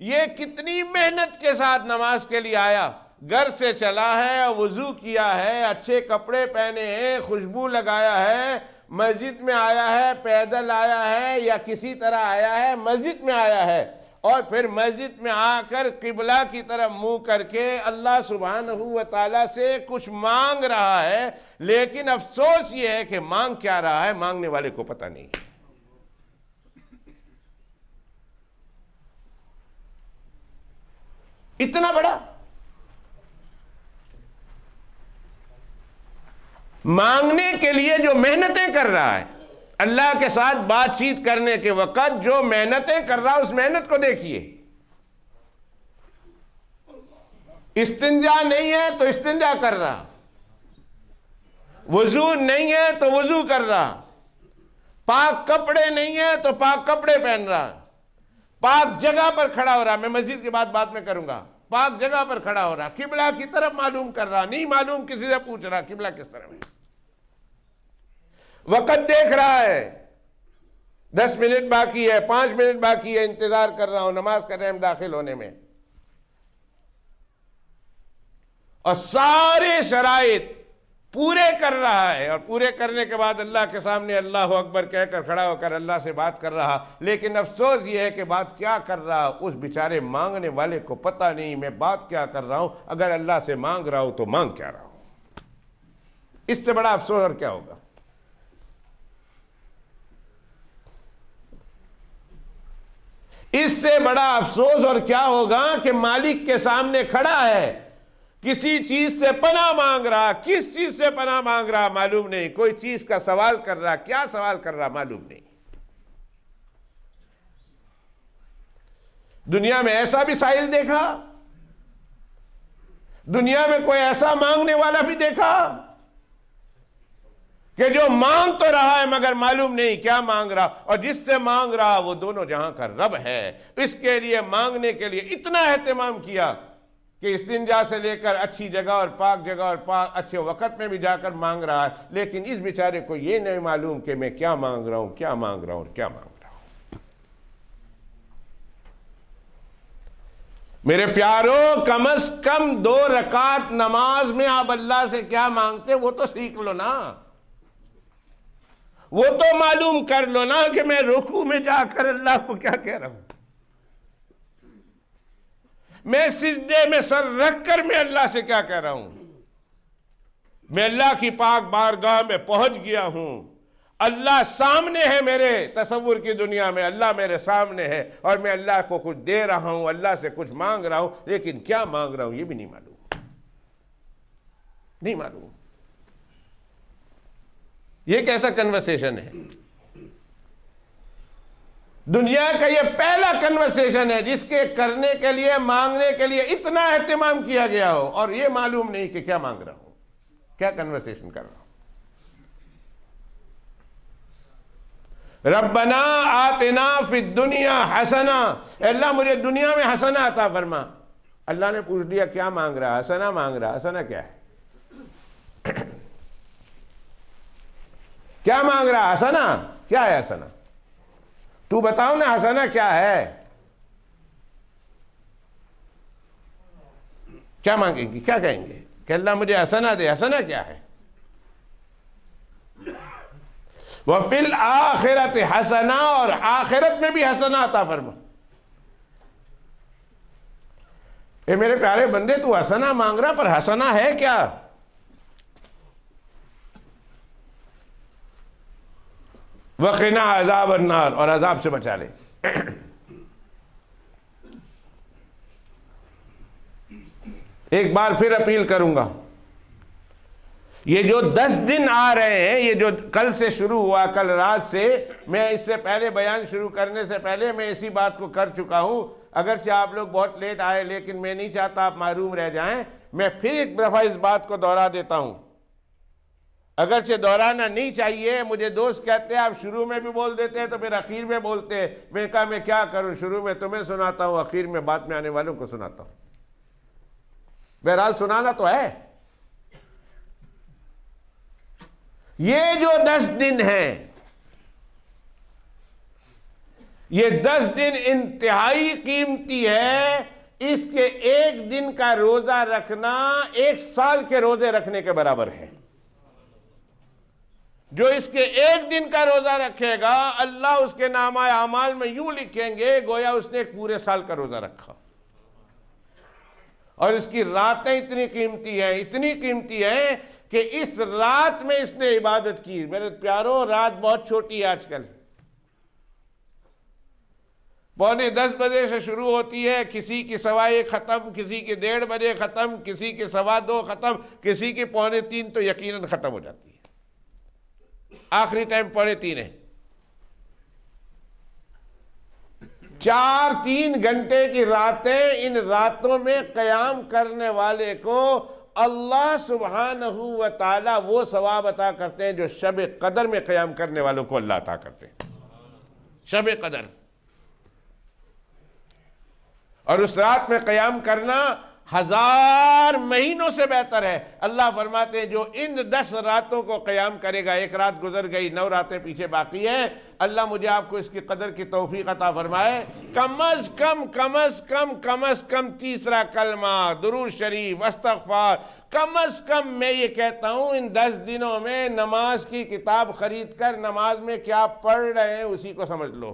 ये कितनी मेहनत के साथ नमाज के लिए आया, घर से चला है, वुजू किया है, अच्छे कपड़े पहने हैं, खुशबू लगाया है, मस्जिद में आया है, पैदल आया है या किसी तरह आया है, मस्जिद में आया है, और फिर मस्जिद में आकर किबला की तरफ मुंह करके अल्लाह सुब्हानहू व तआला से कुछ मांग रहा है। लेकिन अफसोस ये है कि मांग क्या रहा है मांगने वाले को पता नहीं। इतना बड़ा मांगने के लिए जो मेहनतें कर रहा है, अल्लाह के साथ बातचीत करने के वक्त जो मेहनतें कर रहा है, उस मेहनत को देखिए। इस्तिंजा नहीं है तो इस्तिंजा कर रहा, वुजू नहीं है तो वुजू कर रहा, पाक कपड़े नहीं है तो पाक कपड़े पहन रहा, पाक जगह पर खड़ा हो रहा। मैं मस्जिद की बात में करूंगा। पाक जगह पर खड़ा हो रहा, किबला की तरफ मालूम कर रहा, नहीं मालूम किसी से पूछ रहा किबला किस तरफ है, वक्त देख रहा है, 10 मिनट बाकी है, 5 मिनट बाकी है, इंतजार कर रहा हूं नमाज का टाइम दाखिल होने में, और सारे शराइत पूरे कर रहा है। और पूरे करने के बाद अल्लाह के सामने अल्लाह अकबर कहकर खड़ा होकर अल्लाह से बात कर रहा। लेकिन अफसोस यह है कि बात क्या कर रहा उस बेचारे मांगने वाले को पता नहीं, मैं बात क्या कर रहा हूं, अगर अल्लाह से मांग रहा हूं तो मांग क्या रहा हूं। इससे बड़ा अफसोस और क्या होगा। इससे बड़ा अफसोस और क्या होगा कि मालिक के सामने खड़ा है, किसी चीज से पनाह मांग रहा, किस चीज से पनाह मांग रहा मालूम नहीं, कोई चीज का सवाल कर रहा, क्या सवाल कर रहा मालूम नहीं। दुनिया में ऐसा भी साहिल देखा, दुनिया में कोई ऐसा मांगने वाला भी देखा कि जो मांग तो रहा है मगर मालूम नहीं क्या मांग रहा, और जिससे मांग रहा वो दोनों जहां का रब है। इसके लिए मांगने के लिए इतना एहतमाम किया कि इस्तिंजा से लेकर अच्छी जगह और पाक जगह और पाक अच्छे वक्त में भी जाकर मांग रहा है। लेकिन इस बेचारे को ये नहीं मालूम कि मैं क्या मांग रहा हूं, क्या मांग रहा हूं और क्या मांग रहा हूं। मेरे प्यारों, कम से कम 2 रकात नमाज में आप अल्लाह से क्या मांगते वो तो सीख लो ना, वो तो मालूम कर लो ना कि मैं रुकू में जाकर अल्लाह को क्या कह रहा हूं, मैं सिजदे में सर रखकर मैं अल्लाह से क्या कह रहा हूं। मैं अल्लाह की पाक बारगाह में पहुंच गया हूं, अल्लाह सामने है, मेरे तसव्वुर की दुनिया में अल्लाह मेरे सामने है, और मैं अल्लाह को कुछ दे रहा हूं, अल्लाह से कुछ मांग रहा हूं, लेकिन क्या मांग रहा हूं ये भी नहीं मालूम, नहीं मालूम। ये कैसा कन्वर्सेशन है? दुनिया का ये पहला कन्वर्सेशन है जिसके करने के लिए, मांगने के लिए इतना एहतिमाम किया गया हो और ये मालूम नहीं कि क्या मांग रहा हूं, क्या कन्वर्सेशन कर रहा हूं। रब्बना आतिना फिद दुनिया हसना, अल्लाह मुझे दुनिया में हसना अता फरमा। अल्लाह ने पूछ दिया क्या मांग रहा? हसना मांग रहा। हसना क्या है? क्या मांग रहा? हसना क्या है? हसना तू बताओ ना, हसना क्या है? क्या मांगेंगे, क्या कहेंगे कि अल्लाह मुझे हसना दे? हसना क्या है? वह फिल आखिरत हसना, और आखिरत में भी हसना अता फरमा। ए मेरे प्यारे बंदे, तू हसना मांग रहा, पर हसना है क्या? वक़िना अज़ाब अन्नार, और अजाब से बचा ले। एक बार फिर अपील करूंगा, ये जो 10 दिन आ रहे हैं, ये जो कल से शुरू हुआ, कल रात से, मैं इससे पहले बयान शुरू करने से पहले मैं इसी बात को कर चुका हूं। अगरचे आप लोग बहुत लेट आए, लेकिन मैं नहीं चाहता आप मारूम रह जाएं। मैं फिर एक दफा इस बात को दोहरा देता हूं, अगरचे दोहराना नहीं चाहिए। मुझे दोस्त कहते हैं आप शुरू में भी बोल देते हैं तो फिर आखिर में बोलते हैं। मैंने कहा मैं क्या करूं, शुरू में तुम्हें सुनाता हूं, आखिर में बाद में आने वालों को सुनाता हूं। बहरहाल सुनाना तो है। ये जो 10 दिन हैं, ये 10 दिन इंतहाई कीमती है। इसके एक दिन का रोजा रखना 1 साल के रोजे रखने के बराबर है। जो इसके एक दिन का रोजा रखेगा, अल्लाह उसके नामा आमाल में यूं लिखेंगे गोया उसने एक पूरे साल का रोजा रखा। और इसकी रातें इतनी कीमती हैं, इतनी कीमती हैं कि इस रात में इसने इबादत की। मेरे प्यारों, रात बहुत छोटी है आजकल। 9:45 बजे से शुरू होती है, किसी की 1:15 खत्म, किसी की 1:30 बजे खत्म, किसी की 2:15 खत्म, किसी की 2:45 तो यकीनन खत्म हो जाती है। आखिरी टाइम 2:45 है। 4-3 घंटे की रातें, इन रातों में क़याम करने वाले को अल्लाह सुब्हानहू व तआला वो सवाब अता करते हैं जो शब कदर में क़याम करने वालों को अल्लाह अता करते हैं। शब कदर, और उस रात में क़याम करना 1000 महीनों से बेहतर है। अल्लाह फरमाते हैं जो इन 10 रातों को क़याम करेगा, एक रात गुजर गई, 9 रातें पीछे बाकी है, अल्लाह मुझे आपको इसकी कदर की तौफीक अता फरमाए। कम अज कम तीसरा कलमा, दुरूद शरीफ, इस्तग़फ़ार, कम अज कम मैं ये कहता हूं इन 10 दिनों में नमाज की किताब खरीद कर नमाज में क्या पढ़ रहे हैं उसी को समझ लो।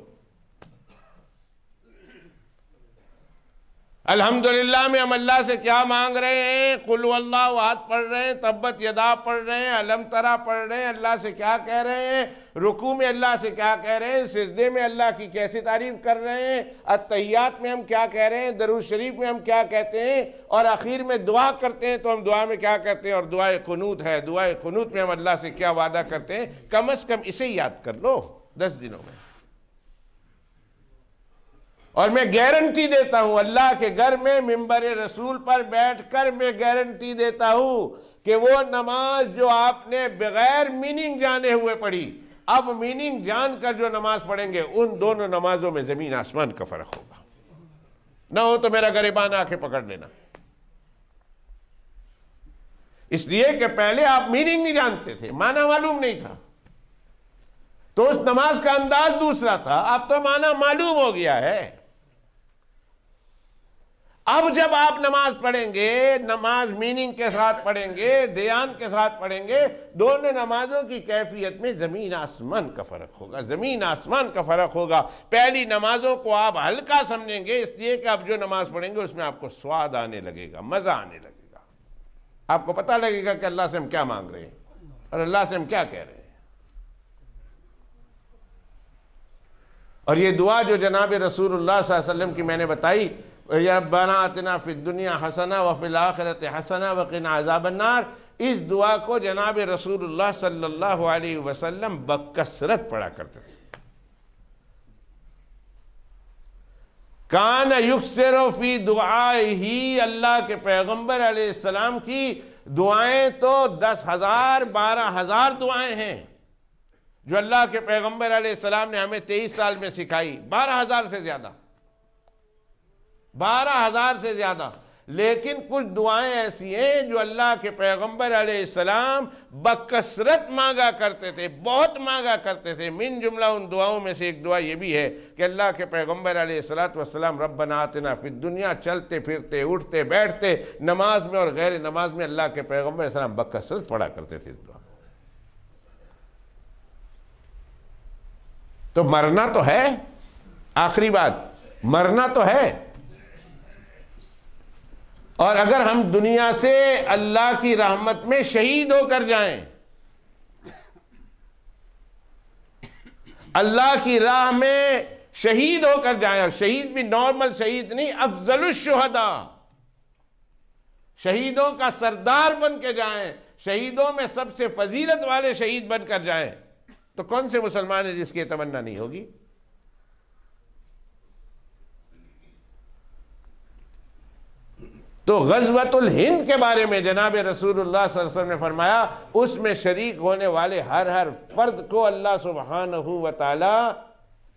अल्हम्दुलिल्लाह में हम अल्लाह से क्या मांग रहे हैं? कुल हुवल्लाहु अहद पढ़ रहे हैं, तब्बत यदा पढ़ रहे हैं, अलम तरा पढ़ रहे हैं, अल्लाह से क्या कह रहे हैं, रुकू में अल्लाह से क्या कह रहे हैं, सिजदे में अल्लाह की कैसी तारीफ कर रहे हैं, अत्तहियात में हम क्या कह रहे हैं, दरूद शरीफ में हम क्या कहते हैं, और आखिर में दुआ करते हैं तो हम दुआ में क्या कहते हैं, और दुआए कुनूत है, दुआए कुनूत में हम अल्लाह से क्या वादा करते हैं। कम अज कम इसे याद कर लो 10 दिनों में। और मैं गारंटी देता हूं, अल्लाह के घर में मिंबर रसूल पर बैठकर मैं गारंटी देता हूं कि वो नमाज जो आपने बगैर मीनिंग जाने हुए पढ़ी, अब मीनिंग जानकर जो नमाज पढ़ेंगे, उन दोनों नमाजों में जमीन आसमान का फर्क होगा। ना हो तो मेरा गरिबान आके पकड़ लेना। इसलिए कि पहले आप मीनिंग नहीं जानते थे, माना मालूम नहीं था, तो उस नमाज का अंदाज दूसरा था। अब तो माना मालूम हो गया है। अब जब आप नमाज पढ़ेंगे, नमाज मीनिंग के साथ पढ़ेंगे, ध्यान के साथ पढ़ेंगे, दोनों नमाजों की कैफियत में जमीन आसमान का फर्क होगा, जमीन आसमान का फर्क होगा। पहली नमाजों को आप हल्का समझेंगे, इसलिए कि आप जो नमाज पढ़ेंगे उसमें आपको स्वाद आने लगेगा, मजा आने लगेगा, आपको पता लगेगा कि अल्लाह से हम क्या मांग रहे हैं और अल्लाह से हम क्या कह रहे हैं। और ये दुआ जो जनाब रसूलुल्लाह सल्लल्लाहु अलैहि वसल्लम की मैंने बताई, या रब्बना आतिना फिद दुनिया हसना व फिल आखिरति हसना व क़िना अज़ाबन्नार, इस दुआ को जनाब रसूलुल्लाह सल्लल्लाहु अलैहि वसल्लम बकसरत पढ़ा करते थे। कान युक्सिरु फी दुआही, अल्लाह के पैगंबर अलैहिस्सलाम की दुआएं तो 10,000 12,000 दुआएं हैं जो अल्लाह के पैगंबर अलैहिस्सलाम ने हमें 23 साल में सिखाई। 12,000 से ज्यादा, 12,000 से ज्यादा। लेकिन कुछ दुआएं ऐसी हैं जो अल्लाह के पैगंबर अलैहिस्सलाम बकसरत मांगा करते थे, बहुत मांगा करते थे। मिन जुमला उन दुआओं में से एक दुआ ये भी है कि अल्लाह के पैगंबर अलैहिस्सलातु वस्सलाम रब्बना आतिना फिद दुनिया, चलते फिरते उठते बैठते नमाज में और गैर नमाज में अल्लाह के पैगंबर अलैहिस्सलाम बकसरत पढ़ा करते थे इस दुआ। तो मरना तो है, आखिरी बात, मरना तो है। और अगर हम दुनिया से अल्लाह की रहमत में शहीद होकर जाएं, अल्लाह की राह में शहीद होकर जाएं, और शहीद भी नॉर्मल शहीद नहीं, अफजलुश शुहदा, शहीदों का सरदार बन के जाएं, शहीदों में सबसे फजीलत वाले शहीद बनकर जाएं, तो कौन से मुसलमान है जिसकी तमन्ना नहीं होगी? तो गज़वतुल हिंद के बारे में जनाब रसूलुल्लाह सल्लल्लाहु अलैहि वसल्लम ने फरमाया, उसमें शरीक होने वाले हर फर्द को अल्लाह सुब्हानहू व तआला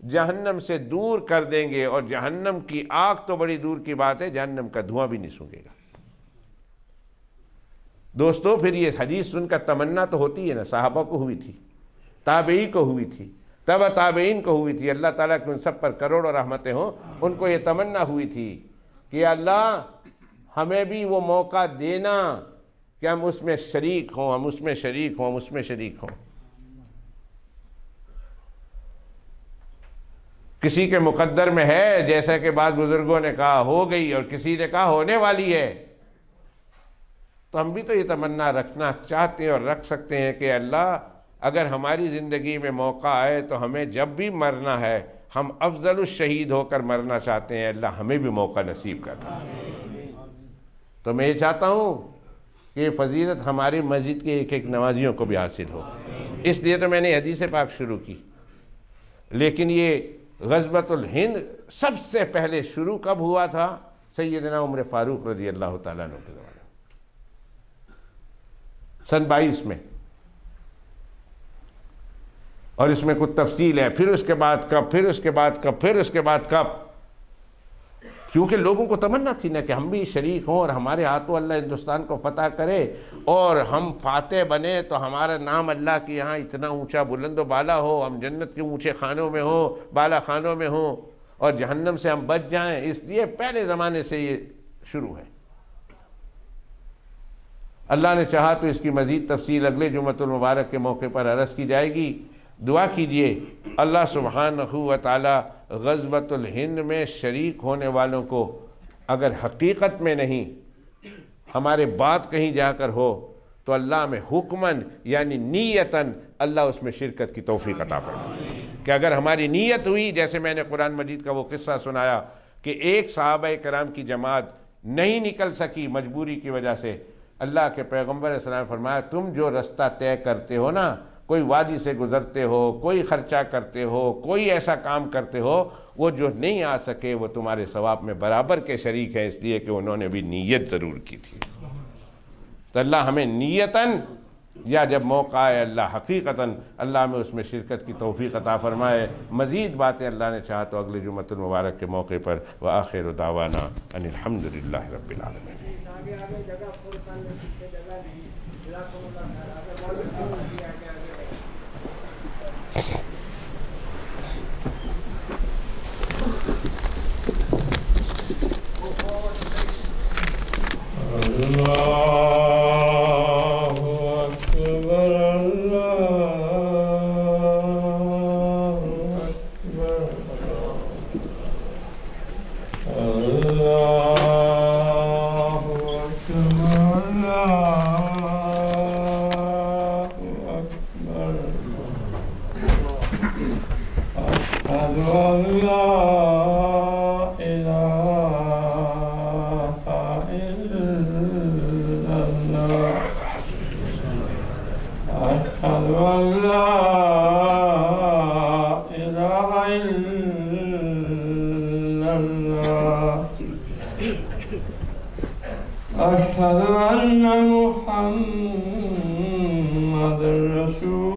जहन्नम से दूर कर देंगे। और जहन्नम की आग तो बड़ी दूर की बात है, जहन्नम का धुआं भी नहीं सूंघेगा। दोस्तों, फिर ये हदीस सुनकर तमन्ना तो होती है ना, साहबा को हुई थी, ताबई को हुई थी, तब ताबईन को हुई थी, अल्लाह ताला की उन सब पर करोड़ों रहमतें हों। उनको ये तमन्ना हुई थी कि अल्लाह हमें भी वो मौका देना कि हम उसमें शरीक हों, हम उसमें शरीक हों, हम उसमें शरीक हों। किसी के मुकद्दर में है, जैसा कि बाद बुजुर्गों ने कहा हो गई, और किसी ने कहा होने वाली है। तो हम भी तो ये तमन्ना रखना चाहते हैं और रख सकते हैं कि अल्लाह अगर हमारी ज़िंदगी में मौका आए तो हमें जब भी मरना है, हम अफजल शहीद होकर मरना चाहते हैं, अल्लाह हमें भी मौका नसीब करना। तो मैं ये चाहता हूँ कि ये फजीलत हमारी मस्जिद के एक एक नमाजियों को भी हासिल हो। इसलिए तो मैंने हदीस पाक शुरू की। लेकिन ये गज़वतुल हिंद सबसे पहले शुरू कब हुआ था? सैयदना उमर फारूक रज़ी अल्लाह तआला अन्हु के ज़माने में, सन 22 में। और इसमें कुछ तफसील है, फिर उसके बाद कब, फिर उसके बाद कब, फिर उसके बाद कब। क्योंकि लोगों को तमन्ना थी ना कि हम भी शरीक हों और हमारे हाथों अल्लाह हिंदुस्तान को फतह करे और हम फातेह बने, तो हमारा नाम अल्लाह के यहाँ इतना ऊंचा बुलंद बाला हो, हम जन्नत के ऊंचे खानों में हो, बाला खानों में हो, और जहन्नम से हम बच जाएं। इसलिए पहले ज़माने से ये शुरू है। अल्लाह ने चाहा तो इसकी मज़ीद तफसील अगले जुम्मतुल मुबारक के मौके पर अर्ज़ की जाएगी। दुआ कीजिए अल्लाह सुब्हानहू व तआला ग़ज़वतुल हिंद में शरीक होने वालों को अगर हकीकत में नहीं, हमारे बात कहीं जाकर हो, तो अल्लाह में हुक्मन यानी नीयतन अल्लाह उसमें शिरकत की तौफीक अता फरमाए। कि अगर हमारी नीयत हुई, जैसे मैंने कुरान मजीद का वो किस्सा सुनाया कि एक सहाबा कराम की जमात नहीं निकल सकी मजबूरी की वजह से, अल्लाह के पैगम्बर सल्लल्लाहु अलैहि वसल्लम फरमाया, तुम जो रास्ता तय करते हो ना, कोई वादी से गुजरते हो, कोई ख़र्चा करते हो, कोई ऐसा काम करते हो, वो जो नहीं आ सके वो तुम्हारे सवाब में बराबर के शरीक है, इसलिए कि उन्होंने भी नीयत ज़रूर की थी। तो अल्लाह हमें नीयतन या जब मौका आए अल्लाह हकीकतन अल्लाह में उसमें शिरकत की तौफीक अता फरमाए। मज़ीद बातें अल्लाह ने चाहा तो अगले जुम्मतुल मुबारक के मौके पर व आखिर दावाना अनिल हम्दुलिल्लाहि रब्बिल आलमीन। अशहदु अन्ना मुहम्मदुर रसूल।